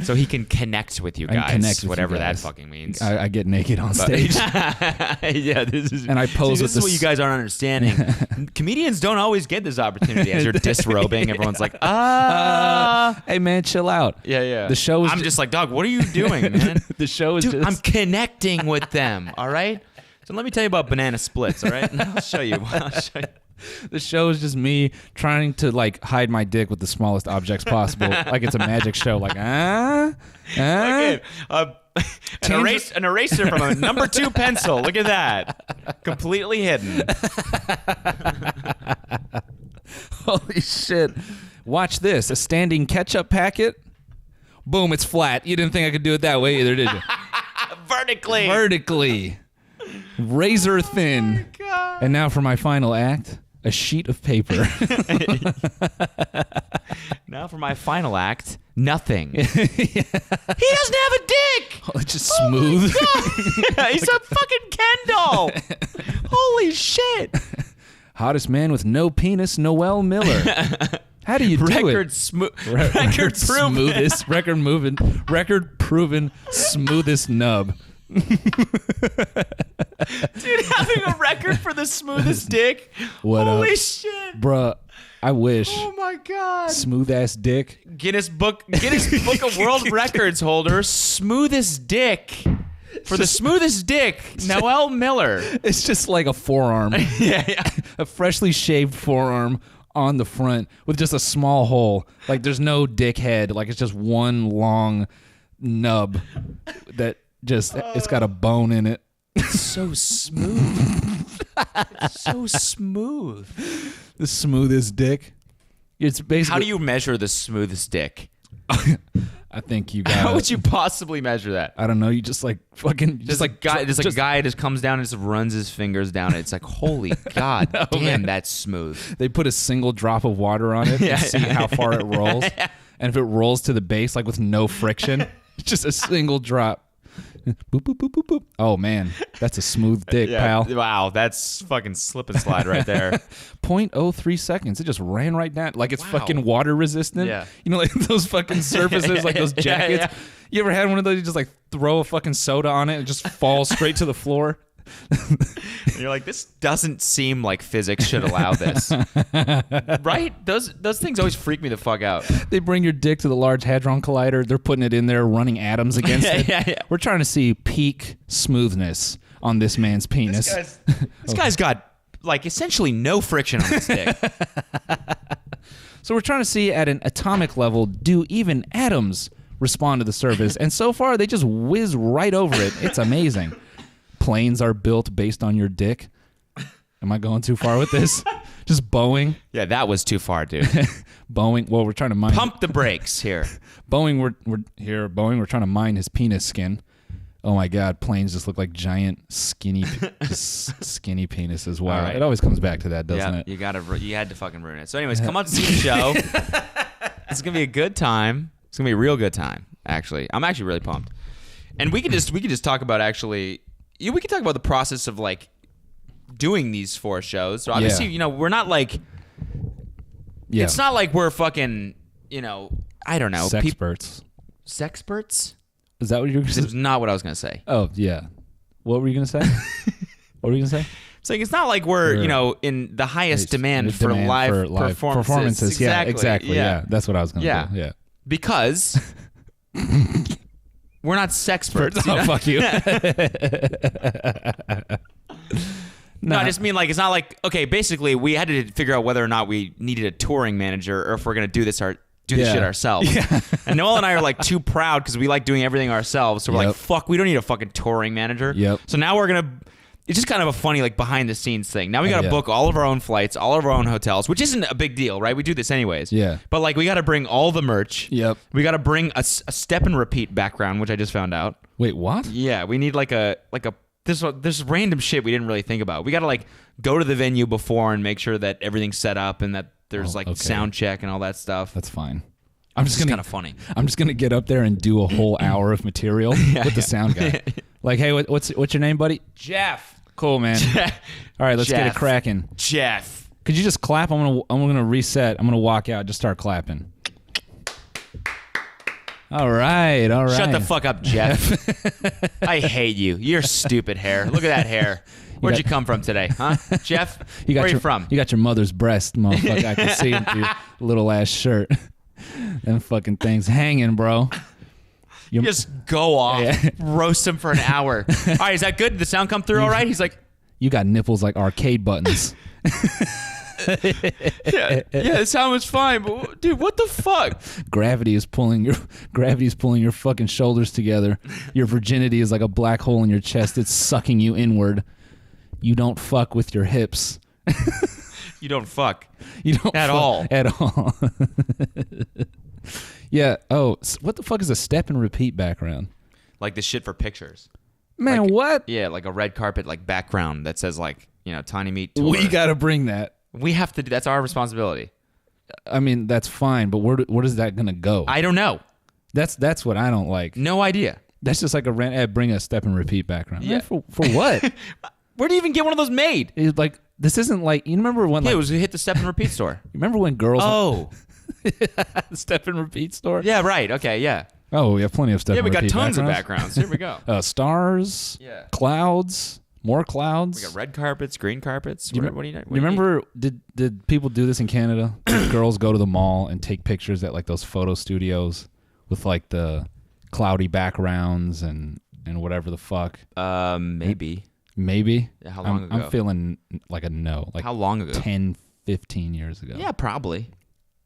so he can connect with you I can guys, connect with whatever you that guys. fucking means. I get naked on stage. Yeah, this is. And I pose with This is what this- you guys aren't understanding. Comedians don't always get this opportunity. As you're disrobing, everyone's like, Hey man, chill out. Yeah. The show is I'm just like, dog, what are you doing, man? The show is Dude, just. I'm connecting with them. All right. So let me tell you about banana splits. All right. I'll show you. The show is just me trying to like hide my dick with the smallest objects possible, like it's a magic show. Like An eraser from a number 2 pencil. Look at that. Completely hidden. Holy shit! Watch this: a standing ketchup packet. Boom! It's flat. You didn't think I could do it that way either, did you? Vertically. Vertically. razor thin. And now for my final act, a sheet of paper. Now for my final act, nothing. He doesn't have a dick. Oh, it's just smooth. He's a fucking Ken doll. Holy shit. Hottest man with no penis, Noel Miller. How do you do Record it? record proven. Smoothest, record proven, smoothest nub. Dude, having a record for the smoothest dick. What Holy up? shit. Bruh, I wish. Oh my god. Smooth ass dick. Guinness Book of World Records holder, smoothest dick. For the smoothest dick, Noel Miller. It's just like a forearm. Yeah. A freshly shaved forearm on the front with just a small hole. Like there's no dick head. Like it's just one long nub that just, it's got a bone in it. It's so smooth. It's so smooth. The smoothest dick. It's basically. How do you measure the smoothest dick? I think you got. How would you possibly measure that? I don't know. You just like fucking. Just like guy, just a guy just comes down and just runs his fingers down it. It's like, holy god, damn, man. that's smooth. They put a single drop of water on it and see how far it rolls. And if it rolls to the base, like with no friction, just a single drop. Boop, boop, boop, boop, boop. Oh man, that's a smooth dick, pal. Wow, that's fucking slip and slide right there. 0.03 seconds. It just ran right down. Like it's Wow. fucking water resistant. Yeah. You know, like those fucking surfaces, like those jackets. Yeah. You ever had one of those? You just like throw a fucking soda on it and just fall straight to the floor. And you're like, this doesn't seem like physics should allow this, right? Those things always freak me the fuck out. They bring your dick to the Large Hadron Collider. They're putting it in there, running atoms against it. Yeah. We're trying to see peak smoothness on this man's penis. This guy's got like essentially no friction on his dick. So we're trying to see at an atomic level, do even atoms respond to the surface? And so far, they just whiz right over it. It's amazing. Planes are built based on your dick. Am I going too far with this? Just Boeing. Yeah, that was too far, dude. Boeing. Well, we're trying to mine. Pump the brakes here. Boeing. We're here. Boeing. We're trying to mine his penis skin. Oh my God, planes just look like giant, skinny, just skinny penises. Wow, All right. It always comes back to that, doesn't Yeah, it? you had to fucking ruin it. So, anyways, come on to see the show. It's gonna be a good time. It's gonna be a real good time. Actually, I'm actually really pumped. And we could just talk about actually. We could talk about the process of like doing these 4 shows. So obviously, Yeah. we're not like. Yeah. It's not like we're fucking. I don't know. Sexperts. Sexperts? Is that what you're going to This is say? not what I was gonna say. Oh yeah. What were you going to say? What were you going to say? It's like it's not like we're in the highest demand for live performances. Yeah, exactly. Yeah, that's what I was going to do. Yeah. Because we're not sexperts. Oh, fuck you. No, I just mean like it's not like okay. Basically, we had to figure out whether or not we needed a touring manager or if we're gonna do this Yeah. shit ourselves. Yeah. And Noel and I are like too proud because we like doing everything ourselves. So we're like, Yep. fuck, we don't need a fucking touring manager. Yep. So now we're gonna. It's just kind of a funny like behind the scenes thing. Now we gotta Yeah. book all of our own flights, all of our own hotels, which isn't a big deal, right? We do this anyways. Yeah. But like we gotta bring all the merch. Yep. We gotta bring a step and repeat background, which I just found out. Wait, what? Yeah, we need like a this random shit we didn't really think about. We got to like go to the venue before and make sure that everything's set up and that there's like okay. sound check and all that stuff. That's fine. I'm just It's gonna kind of funny. I'm just gonna get up there and do a whole hour of material with the sound guy. Like, hey, what's your name, buddy? Jeff. Cool, man. All right, let's get it Jeff. cracking. Jeff. Could you just clap? I'm gonna reset. I'm gonna walk out. Just start clapping. All right. Shut the fuck up, Jeff. I hate you. Your stupid hair. Look at that hair. Where'd you come from today, huh? Jeff? Where are you from? You got your mother's breast, motherfucker. I can see it through your little ass shirt. Them fucking things hanging, bro. Just go off. Yeah. Roast him for an hour. All right, is that good? Did the sound come through all right? He's like, You got nipples like arcade buttons. yeah, the sound was fine, but dude, what the fuck? Gravity is pulling your fucking shoulders together. Your virginity is like a black hole in your chest. It's sucking you inward. You don't fuck with your hips. You don't fuck. You don't At fuck all. At all. Yeah. Oh, what the fuck is a step and repeat background? Like the shit for pictures. Man, Like- what? Yeah, like a red carpet like background that says like, Tiny Meat Tour. We got to bring that. We have to do. That's our responsibility. I mean, that's fine, but where is that gonna go? I don't know. That's what I don't like. No idea. That's just like a rant. Bring a step and repeat background. Yeah. Man, for what? Where do you even get one of those made? It's like this isn't like you remember when Yeah, like it was hit the step and repeat store. you remember when girls Oh, the step and repeat store? yeah, right. Okay, yeah. Oh, we have plenty of step. Yeah, and we got repeat tons of backgrounds. backgrounds. Here we go. Stars. Yeah. Clouds. More clouds. We got red carpets, green carpets. You What rem- do you You remember? Did people do this in Canada? Girls go to the mall and take pictures at like those photo studios with like the cloudy backgrounds and whatever the fuck. Maybe. Maybe. Yeah, how long ago? I'm feeling like a no. Like How long ago? 10, 15 years ago. Yeah, probably.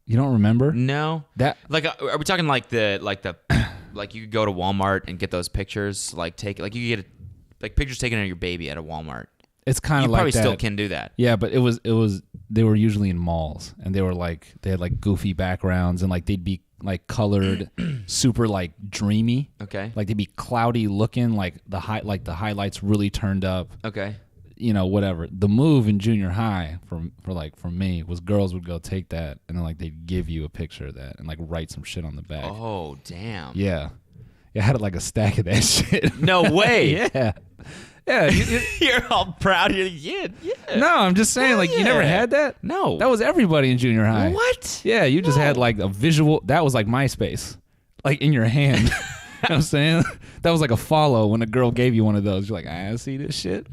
You don't remember No. that? Like, are we talking like the like you could go to Walmart and get those pictures? Like you could get like pictures taken of your baby at a Walmart. It's kind You of like probably that. still can do that. Yeah, but it was they were usually in malls and they had like goofy backgrounds and like they'd be like colored super like dreamy. Okay. Like they'd be cloudy looking like the highlights really turned up. Okay. Whatever. The move in junior high for me was girls would go take that and then like they'd give you a picture of that and like write some shit on the back. Oh, damn. Yeah. I had like a stack of that shit. No way. Yeah. Yeah. You're all proud. You're like, yeah. No, I'm just saying, like, you never Yeah. had that? No. That was everybody in junior high. What? Yeah, you just had like a visual. That was like MySpace, like in your hand. You know what I'm saying? That was like a follow when a girl gave you one of those. You're like, I see this shit.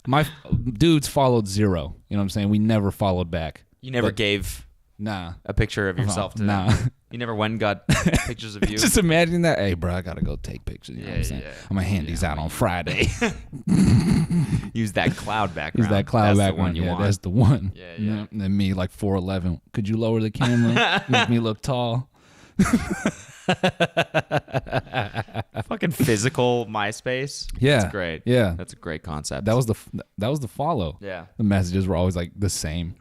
My dudes followed zero. You know what I'm saying? We never followed back. You never But- gave Nah. a picture of yourself to Nah. them. You never went and got pictures of you. Just imagine that. Hey, bro, I got to go take pictures. You know what I'm saying? yeah. I'm going to hand these out on Friday. Use that cloud background. Use that cloud That's background. The one you yeah, want. that's the one. Yeah, You yeah. know, and then me, like 4'11". Could you lower the camera? Make me look tall. Fucking physical MySpace. Yeah. That's great. Yeah. That's a great concept. That was the follow. yeah. The messages were always like the same.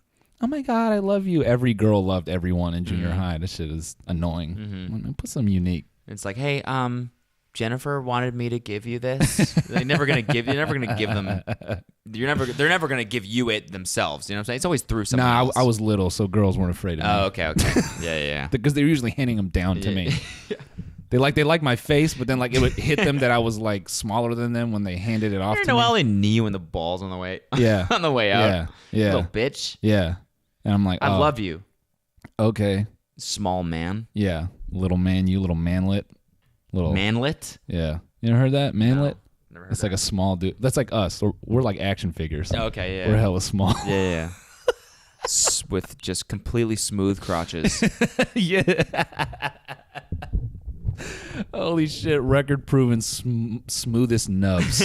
Oh my God, I love you. Every girl loved everyone in junior high. This shit is annoying. Put some unique. It's like, hey, Jennifer wanted me to give you this. You're never gonna give them. They're never gonna give you it themselves. You know what I'm saying? It's always through someone Nah, else. I was little, so girls weren't afraid of me. Oh, okay. Yeah. Because they were usually handing them down to me. They like my face, but then like it would hit them that I was like smaller than them when they handed it off to me. Noelle and knee you in the balls on the way. Yeah. on the way out. Yeah. Little bitch. Yeah. And I'm like, I oh, love you, okay. small man. Yeah. Little man, you little manlet. Little Manlet. Yeah. You ever heard that? Manlet? Never heard It's like a small dude. That's like us. We're like action figures. Okay, yeah. We're hella small. Yeah. With just completely smooth crotches. Yeah. Holy shit. Record proven smoothest nubs.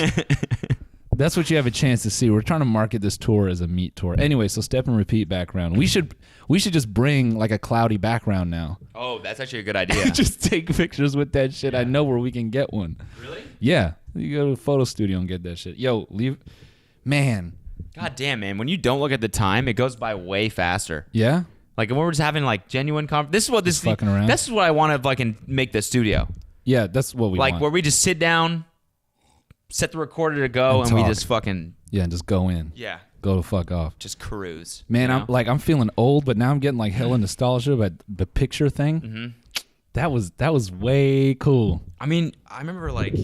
That's what you have a chance to see. We're trying to market this tour as a meat tour. Anyway, so step and repeat background. We should just bring like a cloudy background now. Oh, that's actually a good idea. Just take pictures with that shit. I know where we can get one. Really? Yeah. You go to a photo studio and get that shit. Yo, leave. Man. God damn, man. When you don't look at the time, it goes by way faster. Yeah? Like when we're just having like genuine this is what this fucking around. This is what I want to fucking make the studio. Yeah, that's what we Like want. where we just sit down, set the recorder to go, and we talk. just fucking Yeah, and just go in. yeah, Go the fuck off. just cruise. Man, you know? I'm feeling old, but now I'm getting like hella nostalgia about the picture thing. Mm-hmm. That was way cool. I mean, I remember like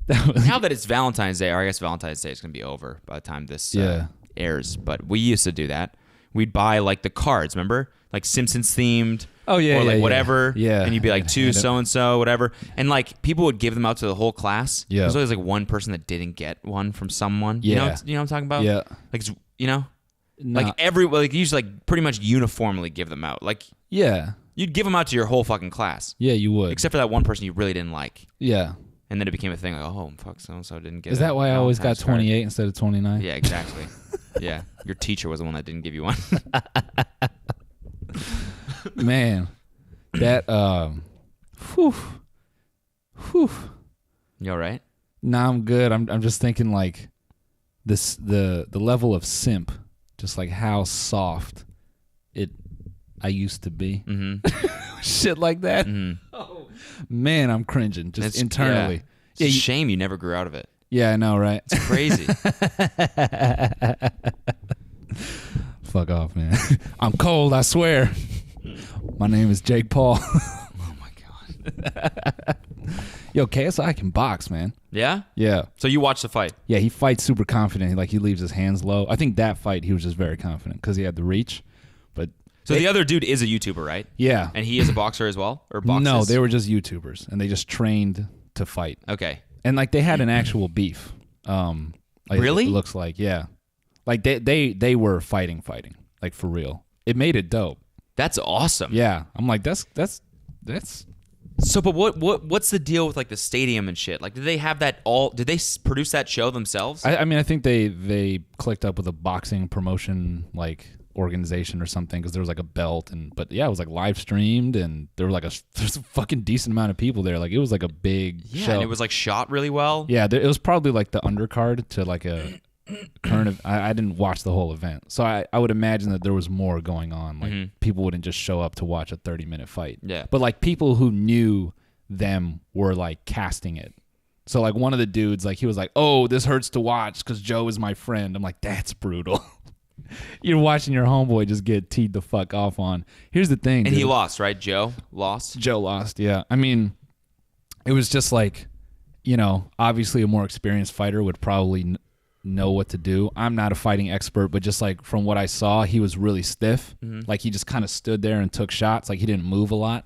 That was, now that it's Valentine's Day, or I guess Valentine's Day is gonna be over by the time this Yeah. airs. But we used to do that. We'd buy like the cards, remember? Like Simpsons themed. Oh, yeah, or like yeah, whatever. yeah. And you'd be like And to hand it- so and so, whatever. And like people would give them out to the whole class. Yeah. There's always like one person that didn't get one from someone. Yeah. You know what I'm talking about? Yeah. Like you know? Nah. Like you used to like pretty much uniformly give them out. Like Yeah. you'd give them out to your whole fucking class. Yeah, you would. Except for that one person you really didn't like. Yeah. And then it became a thing like, oh fuck, so and so didn't get Is that why I always got Valentine's card. 28 instead of 29? Yeah, exactly. Yeah. Your teacher was the one that didn't give you one. Man. That whew. You all right? Nah, I'm good. I'm just thinking like this the level of simp, just like how soft I used to be. Mm-hmm. Shit like that. Mm-hmm. Oh, man, I'm cringing just It's- internally. Yeah. It's a shame you never grew out of it. Yeah, I know, right? It's crazy. Fuck off, man. I'm cold, I swear. My name is Jake Paul. Oh my god. Yo, KSI can box, man. Yeah? Yeah. So you watched the fight? Yeah, he fights super confident. Like, he leaves his hands low. I think that fight, he was just very confident because he had the reach. But So the other dude is a YouTuber, right? yeah. And he is a boxer as well? Or boxes? No, they were just YouTubers, and they just trained to fight. Okay. And, like, they had an actual beef. Like, Really? It looks like, yeah. Like, they were fighting. Like, for real. It made it dope. That's awesome. Yeah. I'm like, that's So, but what's the deal with like the stadium and shit? Like, did they have that all? Did they produce that show themselves? I mean, I think they clicked up with a boxing promotion like organization or something because there was like a belt but yeah, it was like live streamed and there were like there's a fucking decent amount of people there. Like it was like a big yeah, show. and it was like shot really well. Yeah, it was probably like the undercard to like a current. I didn't watch the whole event, so I would imagine that there was more going on. Like people wouldn't just show up to watch a 30-minute fight. Yeah. But like people who knew them were like casting it. So like one of the dudes, like he was like, "Oh, this hurts to watch because Joe is my friend." I'm like, "That's brutal." You're watching your homeboy just get teed the fuck off on. Here's the thing, And dude. he lost, right? Joe lost. Joe lost, yeah. I mean, it was just like, you know, obviously a more experienced fighter would probably know what to do. I'm not a fighting expert, but just like from what I saw, he was really stiff. Like he just kind of stood there and took shots. Like he didn't move a lot.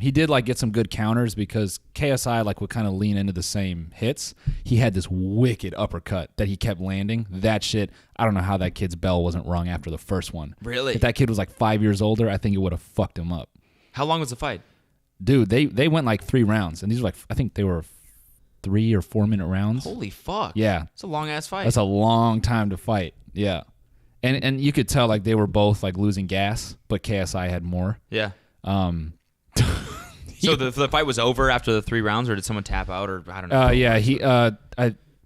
He did like get some good counters because KSI like would kind of lean into the same hits. He had this wicked uppercut that he kept landing. That shit, I don't know how that kid's bell wasn't rung after the first one. Really? If that kid was like 5 years older, I think it would have fucked him up. How long was the fight? Dude, they went like 3 rounds, and these were like, I think they were 3 or 4 minute rounds. Holy fuck! Yeah, it's a long ass fight. that's a long time to fight. Yeah, and you could tell like they were both like losing gas, but KSI had more. Yeah. So So the fight was over after the 3 rounds, or did someone tap out, or I don't know? yeah,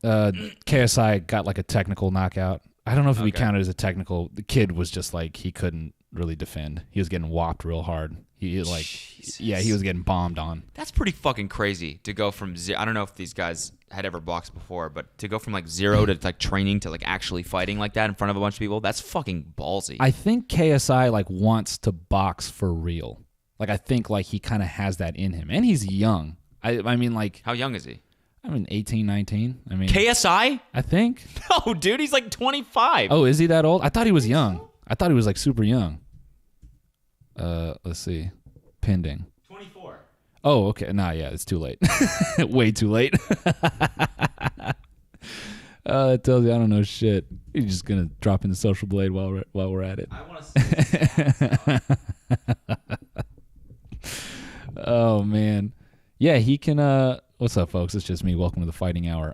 KSI got like a technical knockout. I don't know if it would be counted as a technical. The kid was just like he couldn't really defend. He was getting whopped real hard. He like, Jesus. yeah, he was getting bombed on. That's pretty fucking crazy to go from I don't know if these guys had ever boxed before, but to go from like 0 to like training to like actually fighting like that in front of a bunch of people, that's fucking ballsy. I think KSI like wants to box for real. Like I think like he kind of has that in him, and he's young. I mean like How young is he? 18, 19. I mean KSI? I think. No, dude, he's like 25. Oh, is he that old? I thought he was young. I thought he was like super young. Let's see. Pending. 24. Oh, okay. Nah, yeah, it's too late. Way too late. That tells you I don't know shit. You're just gonna drop in the social blade while we're at it. I want to see. Oh man, yeah, he can. What's up, folks? It's just me. Welcome to the Fighting Hour.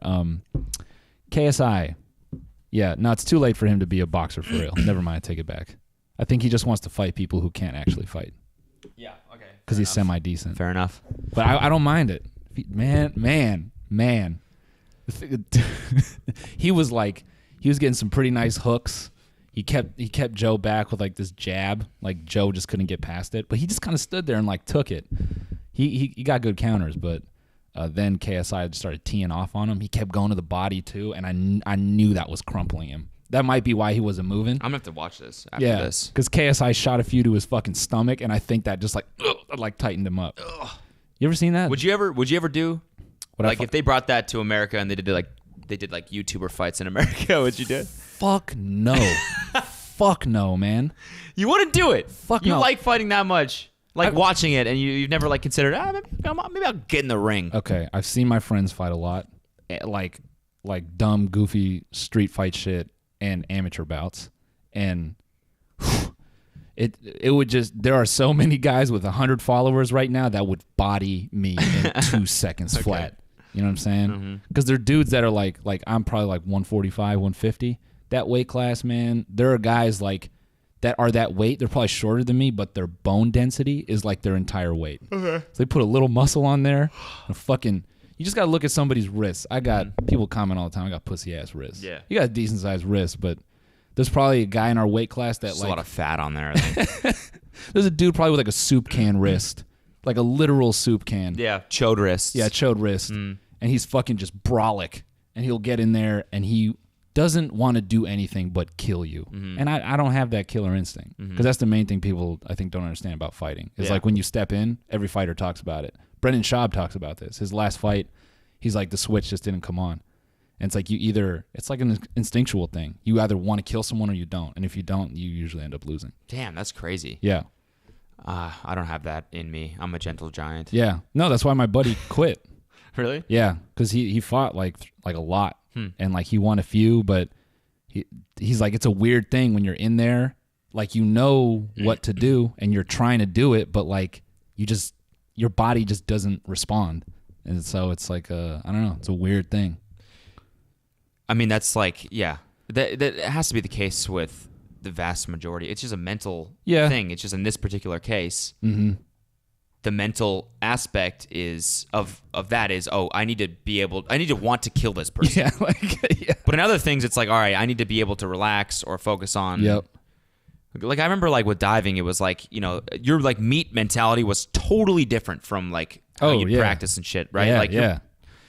KSI. Yeah, no, it's too late for him to be a boxer for real. Never mind, I take it back. I think he just wants to fight people who can't actually fight Yeah, okay. because he's semi-decent. Fair enough. But I don't mind it. Man. He was getting some pretty nice hooks. He kept Joe back with like this jab. Like Joe just couldn't get past it. But he just kind of stood there and like took it. He got good counters, but then KSI just started teeing off on him. He kept going to the body too, and I knew that was crumpling him. That might be why he wasn't moving. I'm gonna have to watch this after this. Because KSI shot a few to his fucking stomach, and I think that just like tightened him up. You ever seen that? Would you ever do Would I like if they brought that to America and they did like YouTuber fights in America? Would you do it? Fuck no. Fuck no, man. You wouldn't do it. Fuck you no. like fighting that much, like watching it, and you've never like considered maybe I'll get in the ring. Okay, I've seen my friends fight a lot, like dumb, goofy street fight shit and amateur bouts, and it would just. There are so many guys with 100 followers right now that would body me in 2 seconds flat. You know what I'm saying? Because they're dudes that are like I'm probably like 145, 150. That weight class, man. There are guys like that are that weight. They're probably shorter than me, but their bone density is like their entire weight. Okay. So they put a little muscle on there. You just gotta look at somebody's wrists. I got people comment all the time. I got pussy ass wrists. Yeah. You got a decent sized wrist, but there's probably a guy in our weight class that There's like a lot of fat on there. I think. there's a dude probably with like a soup can wrist, like a literal soup can. Yeah, chode wrists. Yeah, chode wrist. And he's fucking just brolic. and he'll get in there and he doesn't want to do anything but kill you. And I don't have that killer instinct because that's the main thing people I think don't understand about fighting. It's like when you step in, every fighter talks about it. Brendan Schaub talks about this. His last fight, he's like, the switch just didn't come on. And it's like it's like an instinctual thing. You either want to kill someone or you don't. And if you don't, you usually end up losing. Damn, that's crazy. Yeah. I don't have that in me. I'm a gentle giant. Yeah. No, that's why my buddy quit. Really? Yeah, because he fought like a lot. And like he won a few, but he's like, it's a weird thing when you're in there, like you know what to do and you're trying to do it, but like your body just doesn't respond. And so it's like I don't know, it's a weird thing. I mean, that's like, yeah, that has to be the case with the vast majority. It's just a mental thing. It's just in this particular case, the mental aspect of that is, I need to want to kill this person. Yeah, But in other things, it's like, all right, I need to be able to relax or focus on. Yep. Like I remember, like with diving, it was like, your like meat mentality was totally different from like how you practice and shit, right? Yeah, like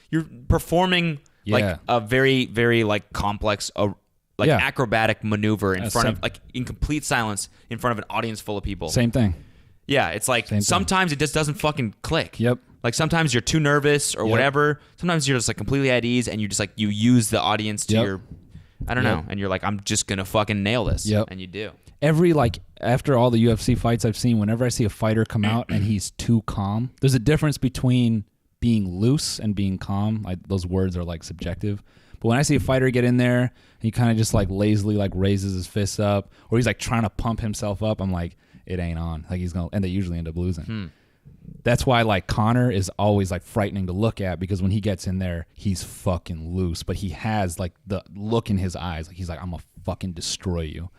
you're performing like a very, very like complex, acrobatic maneuver in front of like in complete silence in front of an audience full of people. Same thing. Yeah, it's like sometimes it just doesn't fucking click. Yep. Like sometimes you're too nervous or whatever. Sometimes you're just like completely at ease and you just like you use the audience to your, I don't know, and you're like, I'm just gonna fucking nail this. Yep. And you do. After all the UFC fights I've seen, whenever I see a fighter come out and he's too calm, there's a difference between being loose and being calm. Those words are like subjective. But when I see a fighter get in there and he kind of just like lazily like raises his fists up or he's like trying to pump himself up, I'm like, it ain't on. Like and they usually end up losing. That's why like Conor is always like frightening to look at because when he gets in there, he's fucking loose, but he has like the look in his eyes. Like he's like, I'm gonna fucking destroy you.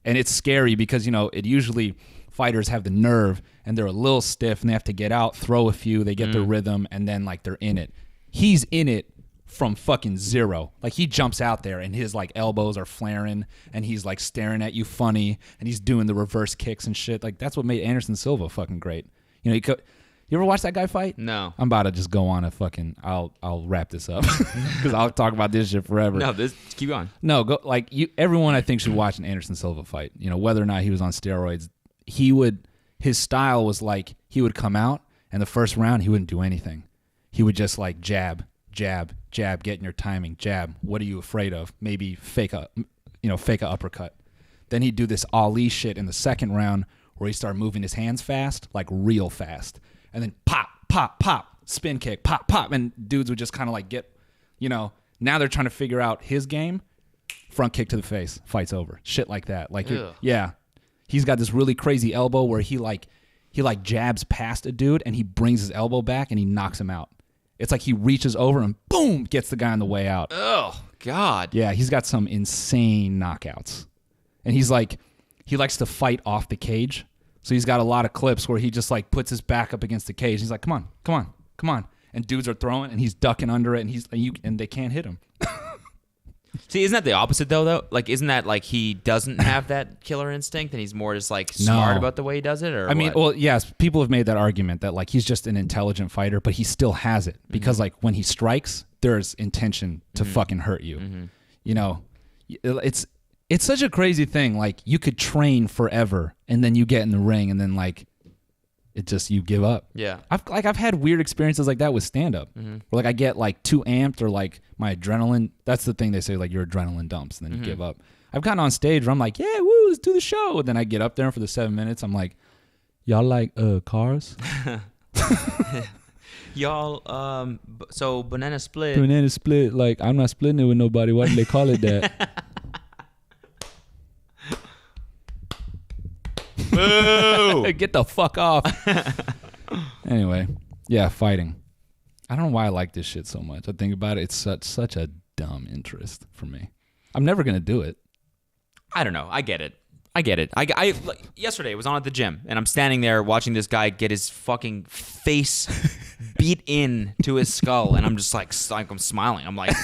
And it's scary because, it usually fighters have the nerve and they're a little stiff and they have to get out, throw a few, they get their rhythm and then like they're in it. He's in it from fucking zero. Like he jumps out there and his like elbows are flaring and he's like staring at you funny and he's doing the reverse kicks and shit. Like that's what made Anderson Silva fucking great. You ever watch that guy fight? No. I'm about to just go on a fucking I'll wrap this up because I'll talk about this shit forever. No, keep going. No, go like everyone I think should watch an Anderson Silva fight. Whether or not he was on steroids, his style was like he would come out and the first round he wouldn't do anything. He would just like jab, jab, jab, get in your timing, jab. What are you afraid of? Maybe fake a uppercut. Then he'd do this Ali shit in the second round where he started moving his hands fast, like real fast. And then pop, pop, pop, spin kick, pop, pop. And dudes would just kind of like get, now they're trying to figure out his game. Front kick to the face, fight's over. Shit like that. Like, yeah. He's got this really crazy elbow where he jabs past a dude and he brings his elbow back and he knocks him out. It's like he reaches over and boom, gets the guy on the way out. Oh, God. Yeah, he's got some insane knockouts. And he likes to fight off the cage. So he's got a lot of clips where he just like puts his back up against the cage. He's like, come on. And dudes are throwing and he's ducking under it and they can't hit him. See, isn't that the opposite though? Like, isn't that like he doesn't have that killer instinct and he's more just like smart about the way he does it? Or well, yes, people have made that argument that like he's just an intelligent fighter, but he still has it because like when he strikes, there's intention to fucking hurt you. It's such a crazy thing. Like you could train forever and then you get in the ring and then like it just you give up. Yeah. I've had weird experiences like that with stand up. Where like I get like too amped or like my adrenaline, that's the thing they say, like your adrenaline dumps and then you give up. I've gotten on stage where I'm like, yeah, woo, let's do the show. And then I get up there for the 7 minutes. I'm like, y'all like cars? Y'all so banana split. Banana split, like I'm not splitting it with nobody. Why do they call it that? Boo! Get the fuck off. Anyway, yeah, fighting. I don't know why I like this shit so much. I think about it. It's such a dumb interest for me. I'm never gonna do it. I don't know. I get it. I yesterday I was on at the gym and I'm standing there watching this guy get his fucking face beat in to his skull and I'm just like I'm smiling. I'm like,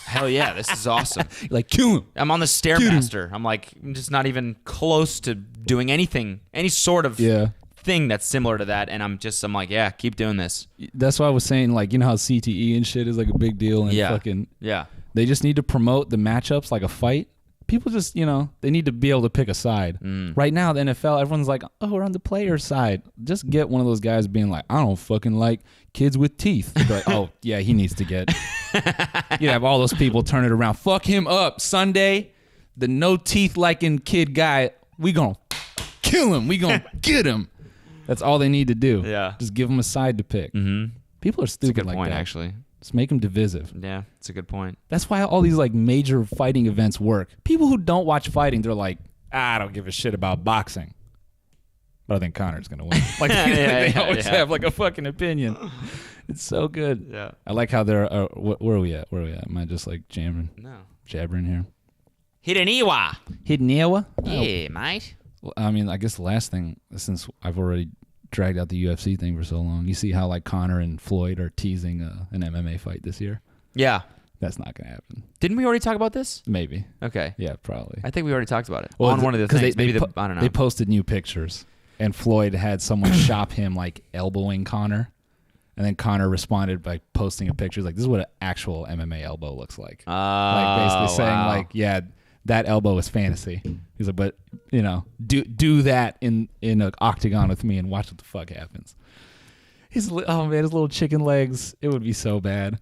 hell yeah, this is awesome. Like, kill him. I'm on the Stairmaster. I'm like, I'm just not even close to doing anything, any sort of thing that's similar to that. And I'm like, yeah, keep doing this. That's why I was saying, like, you know how CTE and shit is like a big deal and fucking. Yeah. They just need to promote the matchups like a fight. People just, they need to be able to pick a side. Right now, the NFL, everyone's like, oh, we're on the player's side. Just get one of those guys being like, I don't fucking like kids with teeth. But, oh, yeah, he needs to get. You have all those people turn it around. Fuck him up. Sunday, the no teeth liking kid guy, we gonna kill him. We gonna get him. That's all they need to do. Yeah. Just give him a side to pick. Mm-hmm. People are That's a stupid good like point, that. actually. Just make them divisive. Yeah, it's a good point. That's why all these like major fighting events work. People who don't watch fighting, they're like, I don't give a shit about boxing. But I think Connor's going to win. Like they always have like a fucking opinion. It's so good. Yeah. I like how they're, where are we at? Am I just like jabbering here? Hidaniwa. Hidaniwa? Yeah, mate. Well, I mean, I guess the last thing, since I've already dragged out the UFC thing for so long, you see how like Connor and Floyd are teasing an MMA fight this year? Yeah. That's not going to happen. Didn't we already talk about this? Maybe. Okay. Yeah, probably. I think we already talked about it Well, on one of the things. They, Maybe I don't know. They posted new pictures, and Floyd had someone shop him like elbowing Connor, and then Connor responded by posting a picture. He's like, "This is what an actual MMA elbow looks like." Like basically saying, like, "Yeah, that elbow is fantasy." He's like, "But do that in an octagon with me and watch what the fuck happens." His little chicken legs. It would be so bad.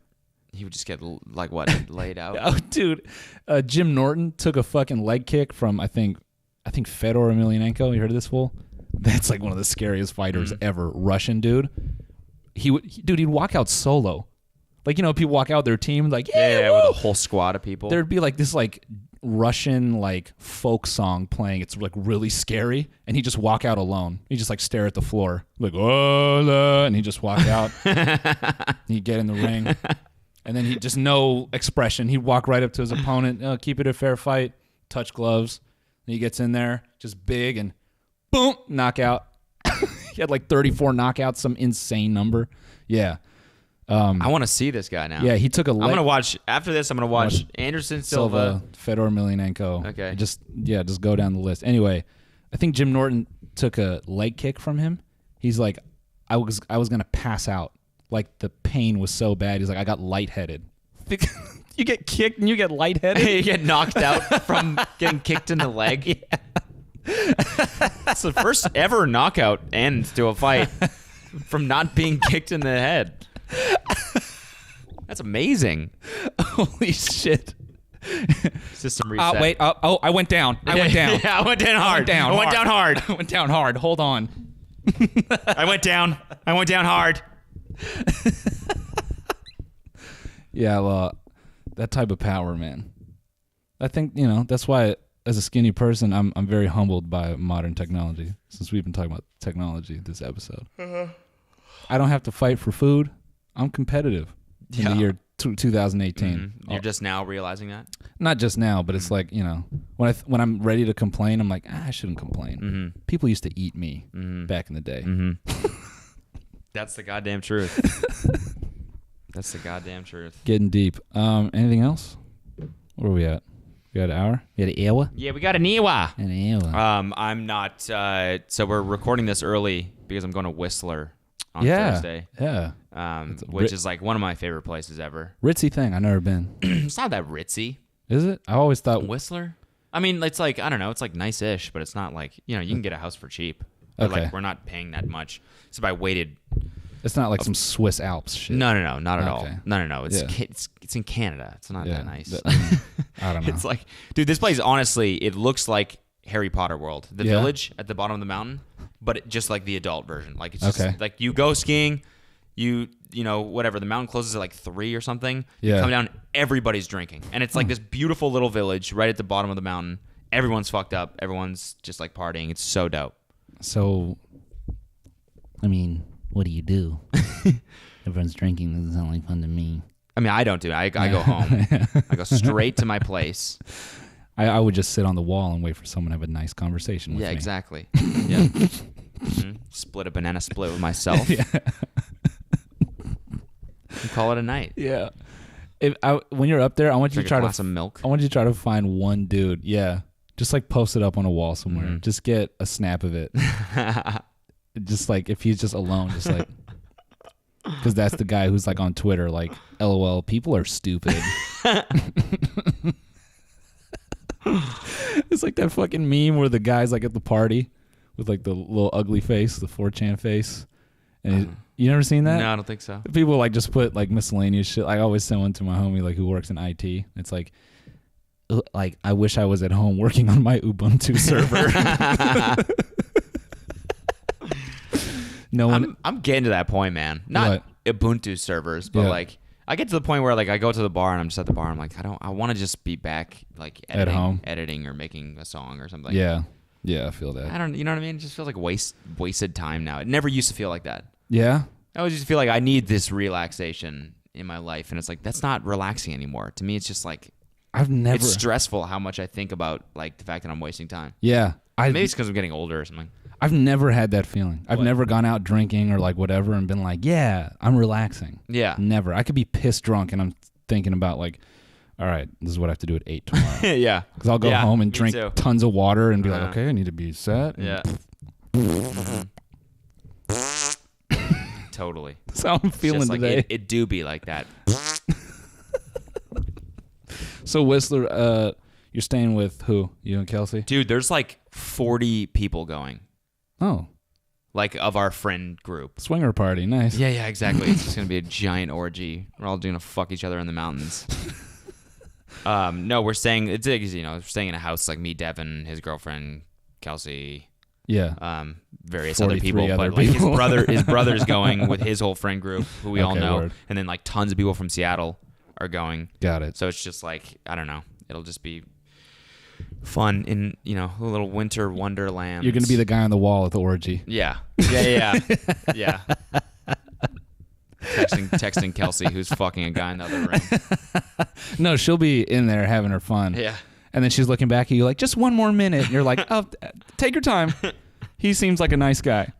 He would just get like what laid out. Oh, dude, Jim Norton took a fucking leg kick from I think Fedor Emelianenko. You heard of this fool? That's like one of the scariest fighters ever. Russian dude. He'd walk out solo. Like people walk out with their team like yeah, with a whole squad of people. There'd be like this like Russian like folk song playing. It's like really scary, and he'd just walk out alone. He'd just like stare at the floor like oh, and he'd just walk out. He'd get in the ring. And then he just no expression. He'd walk right up to his opponent, keep it a fair fight, touch gloves. And he gets in there, just big, and boom, knockout. He had like 34 knockouts, some insane number. Yeah. I want to see this guy now. Yeah, he took a leg. I'm going to watch, after this, I'm going to watch Anderson Silva. Fedor Emelianenko. Okay. Just go down the list. Anyway, I think Jim Norton took a leg kick from him. He's like, I was going to pass out. Like the pain was so bad. He's like, I got lightheaded. You get kicked and you get lightheaded? You get knocked out from getting kicked in the leg. Yeah. It's the first ever knockout end to a fight from not being kicked in the head. That's amazing. Holy shit. System reset. Wait. I went down. I went down. Yeah, I went down hard. I went down hard. I went down hard. Hold on. I went down hard. Yeah, well, that type of power, man. I think, that's why as a skinny person, I'm very humbled by modern technology, since we've been talking about technology this episode. I don't have to fight for food. I'm competitive in the year 2018. Mm-hmm. You're just now realizing that? Not just now, but it's like, when I'm ready to complain, I'm like, I shouldn't complain. Mm-hmm. People used to eat me back in the day. Mm-hmm. That's the goddamn truth. That's the goddamn truth. Getting deep. Anything else? Where are we at? We got an hour? We got an hour? Yeah, we got an Iwa. An hour. I'm not. So we're recording this early because I'm going to Whistler on Thursday. Yeah. Which is like one of my favorite places ever. Ritzy thing. I've never been. It's not that ritzy. Is it? I always thought Whistler. I mean, it's like, I don't know. It's like nice-ish, but it's not like, you can get a house for cheap. But Okay. like we're not paying that much. So I waited. it's not like some Swiss Alps shit. No, not at all. Okay. No. It's Yeah. it's in Canada. It's not Yeah, that nice. I don't know. It's like, dude, this place, honestly, it looks like Harry Potter World. The Yeah. village at the bottom of the mountain, but just like the adult version. Like, it's just Okay. like you go skiing, whatever, the mountain closes at like 3 or something. Yeah. You come down, everybody's drinking. And it's like this beautiful little village right at the bottom of the mountain. Everyone's fucked up. Everyone's just like partying. It's so dope. So, I mean, what do you do? Everyone's drinking. Doesn't sound like fun to me. I mean, I don't do it. I go home. I go straight to my place. I would just sit on the wall and wait for someone to have a nice conversation with me. Yeah, exactly. Yeah. Split a banana split with myself. Yeah. And call it a night. Yeah. When you're up there, I want you Drink to try a glass of milk. I want you to try to find one dude. Yeah. Just like post it up on a wall somewhere. Mm-hmm. Just get a snap of it. Just like if he's just alone, just like because that's the guy who's like on Twitter, like, LOL, people are stupid. It's like that fucking meme where the guy's like at the party with like the little ugly face, the 4chan face. And you never seen that? No, I don't think so. People like just put like miscellaneous shit. I always send one to my homie like who works in IT. It's like I wish I was at home working on my Ubuntu server. No one. I'm getting to that point, man. Not Ubuntu servers, but like I get to the point where like I go to the bar and I'm just at the bar. And I'm like, I want to just be back like At home? editing or making a song or something. Yeah, I feel that. You know what I mean? It just feels like wasted time now. It never used to feel like that. Yeah, I always just feel like I need this relaxation in my life, and it's like that's not relaxing anymore. To me, it's just like it's stressful how much I think about like the fact that I'm wasting time. Yeah, maybe it's because I'm getting older or something. I've never had that feeling. I've never gone out drinking or like whatever and been like, yeah, I'm relaxing. Yeah, never. I could be pissed drunk and I'm thinking about like, all right, this is what I have to do at 8 tomorrow. Yeah, because I'll go home and drink tons of water and be like, okay, I need to be set. Yeah. Totally. That's how I'm feeling just like today. It do be like that. So Whistler, you're staying with who? You and Kelsey? Dude, there's like 40 people going. Oh. Like of our friend group. Swinger party, nice. Yeah, exactly. It's just gonna be a giant orgy. We're all gonna fuck each other in the mountains. No, we're staying. It's we're staying in a house like me, Devin, his girlfriend, Kelsey. Yeah. Various other people, but like his brother's going with his whole friend group, who we all know, and then like tons of people from Seattle are going. Got it. So it's just like I don't know. It'll just be fun in a little winter wonderland. You're gonna be the guy on the wall at the orgy. Yeah. Texting Kelsey, who's fucking a guy in the other room. No, she'll be in there having her fun. Yeah. And then she's looking back at you like, just one more minute. And you're like, oh, take your time. He seems like a nice guy.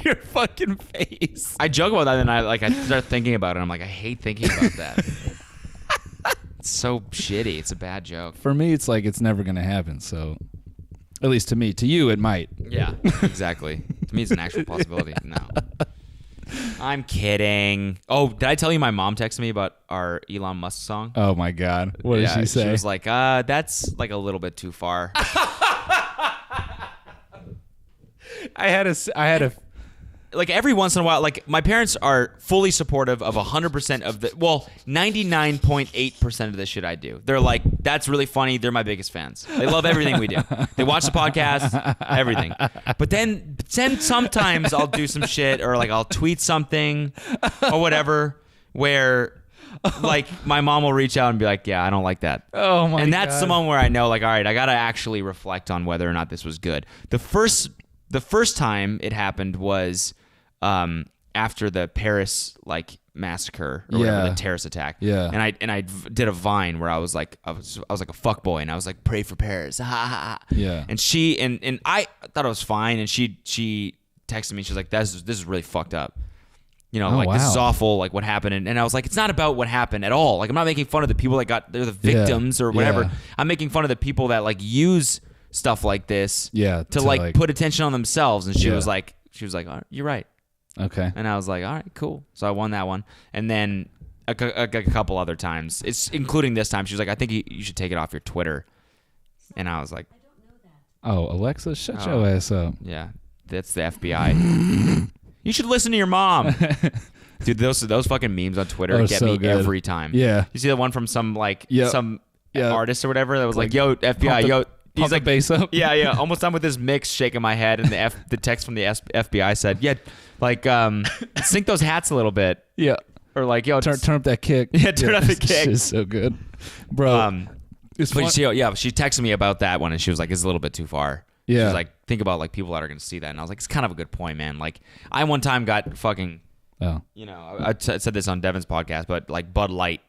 Your fucking face. I joke about that, and I start thinking about it. I'm like, I hate thinking about that. It's so shitty. It's a bad joke. For me, it's like it's never gonna happen. So, at least to me, to you, it might. Yeah, exactly. To me, it's an actual possibility. No, I'm kidding. Oh, did I tell you my mom texted me about our Elon Musk song? Oh my God, what did she say? She was like, that's like a little bit too far. I had a like every once in a while, like my parents are fully supportive of 100% of 99.8% of the shit I do. They're like, that's really funny. They're my biggest fans. They love everything we do. They watch the podcast, everything. But then sometimes I'll do some shit or like I'll tweet something or whatever where like my mom will reach out and be like, yeah, I don't like that. Oh my God. And that's the moment where I know like, all right, I got to actually reflect on whether or not this was good. The first time it happened was after the Paris like massacre or whatever, the terrorist attack. Yeah. And I did a Vine where I was like a fuckboy and I was like, pray for Paris. Yeah. And she and I thought it was fine, and she texted me. She's like, this is really fucked up. This is awful, like what happened. And I was like, it's not about what happened at all. Like I'm not making fun of the people that they're the victims or whatever. Yeah. I'm making fun of the people that like use stuff like this to like put attention on themselves. And she was like, oh, you're right. Okay. And I was like, all right, cool. So I won that one. And then a couple other times, it's including this time, she was like, I think you should take it off your Twitter. And I was like, I don't know that. Oh, Alexa, shut your ass up. Yeah, that's the FBI. You should listen to your mom. Dude, those fucking memes on Twitter get me good. Every time. Yeah. You see the one from some artist or whatever that was like, yo, FBI, yo. He's like, bass up. Yeah. Almost done with this mix, shaking my head, and the text from the FBI said, yeah, like sync those hats a little bit. Yeah. Or like, yo, turn up that kick. Yeah, turn up the kick. It's so good, bro. She texted me about that one, and she was like, it's a little bit too far. Yeah. She was like, think about like people that are going to see that, and I was like, it's kind of a good point, man. Like, I one time got fucking, I said this on Devin's podcast, but like Bud Light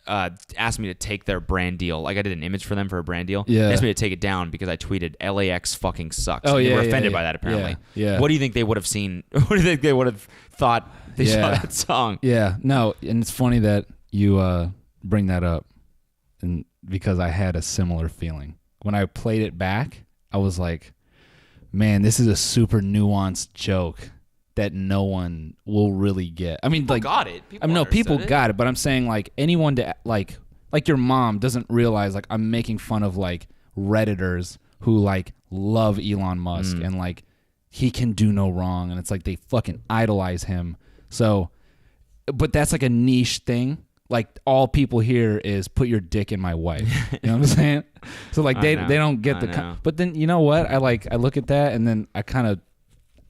asked me to take their brand deal. Like I did an image for them for a brand deal. Yeah. They asked me to take it down because I tweeted LAX fucking sucks. Oh, They yeah, were yeah, offended yeah. by that apparently. Yeah. What do you think they would have seen? What do you think they would have thought they saw that song? Yeah. No, and it's funny that you bring that up, and because I had a similar feeling when I played it back. I was like, man, this is a super nuanced joke that no one will really get. I mean, like, got it. People got it, but I'm saying like anyone to like your mom doesn't realize like I'm making fun of like Redditors who like love Elon Musk and like he can do no wrong, and it's like they fucking idolize him. So, but that's like a niche thing. Like all people hear is put your dick in my wife. You know what I'm saying? So like they don't get but then you know what? I look at that and then I kind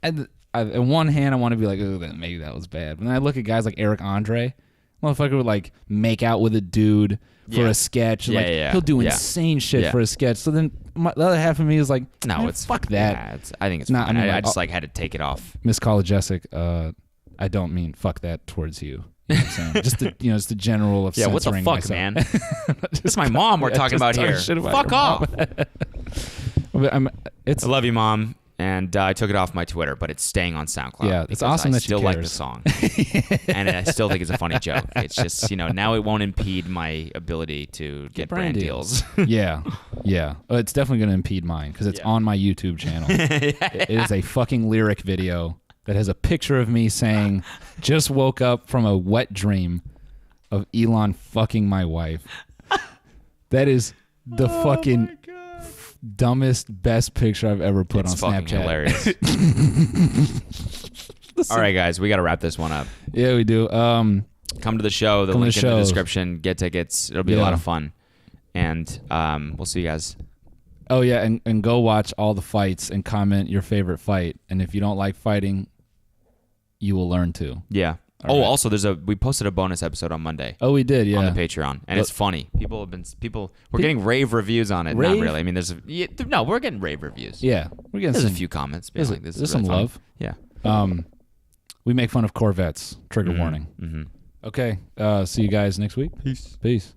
of in one hand I want to be like, oh, maybe that was bad. But then I look at guys like Eric Andre, motherfucker would like make out with a dude for a sketch. He'll do insane shit for a sketch. So then the other half of me is like, no, it's fuck that. Yeah, I think it's fine. I just like had to take it off. Miss Kolajesic, I don't mean fuck that towards you. You know what I'm saying? Just the general of what the fuck, myself. man? It's my mom we're talking about here. Fuck off. I love you, Mom. And I took it off my Twitter, but it's staying on SoundCloud. Yeah, it's awesome that you still like the song. And I still think it's a funny joke. It's just, now it won't impede my ability to get brand deals. Yeah. It's definitely going to impede mine because it's on my YouTube channel. It is a fucking lyric video that has a picture of me saying, just woke up from a wet dream of Elon fucking my wife. That is the fucking dumbest, best picture I've ever put on Snapchat. Hilarious. All right, guys, we got to wrap this one up. Yeah, we do. Come to the show. The link in the description. Get tickets. It'll be a lot of fun. And we'll see you guys. Oh, yeah, and go watch all the fights and comment your favorite fight. And if you don't like fighting, you will learn to. Yeah. All right. Also, we posted a bonus episode on Monday. Oh, we did, yeah. On the Patreon. And it's funny. We're getting rave reviews on it. Rave? Not really. I mean, we're getting rave reviews. Yeah. There's a few comments. There's some love. Yeah. We make fun of Corvettes. Trigger warning. Mm-hmm. Okay. See you guys next week. Peace. Peace.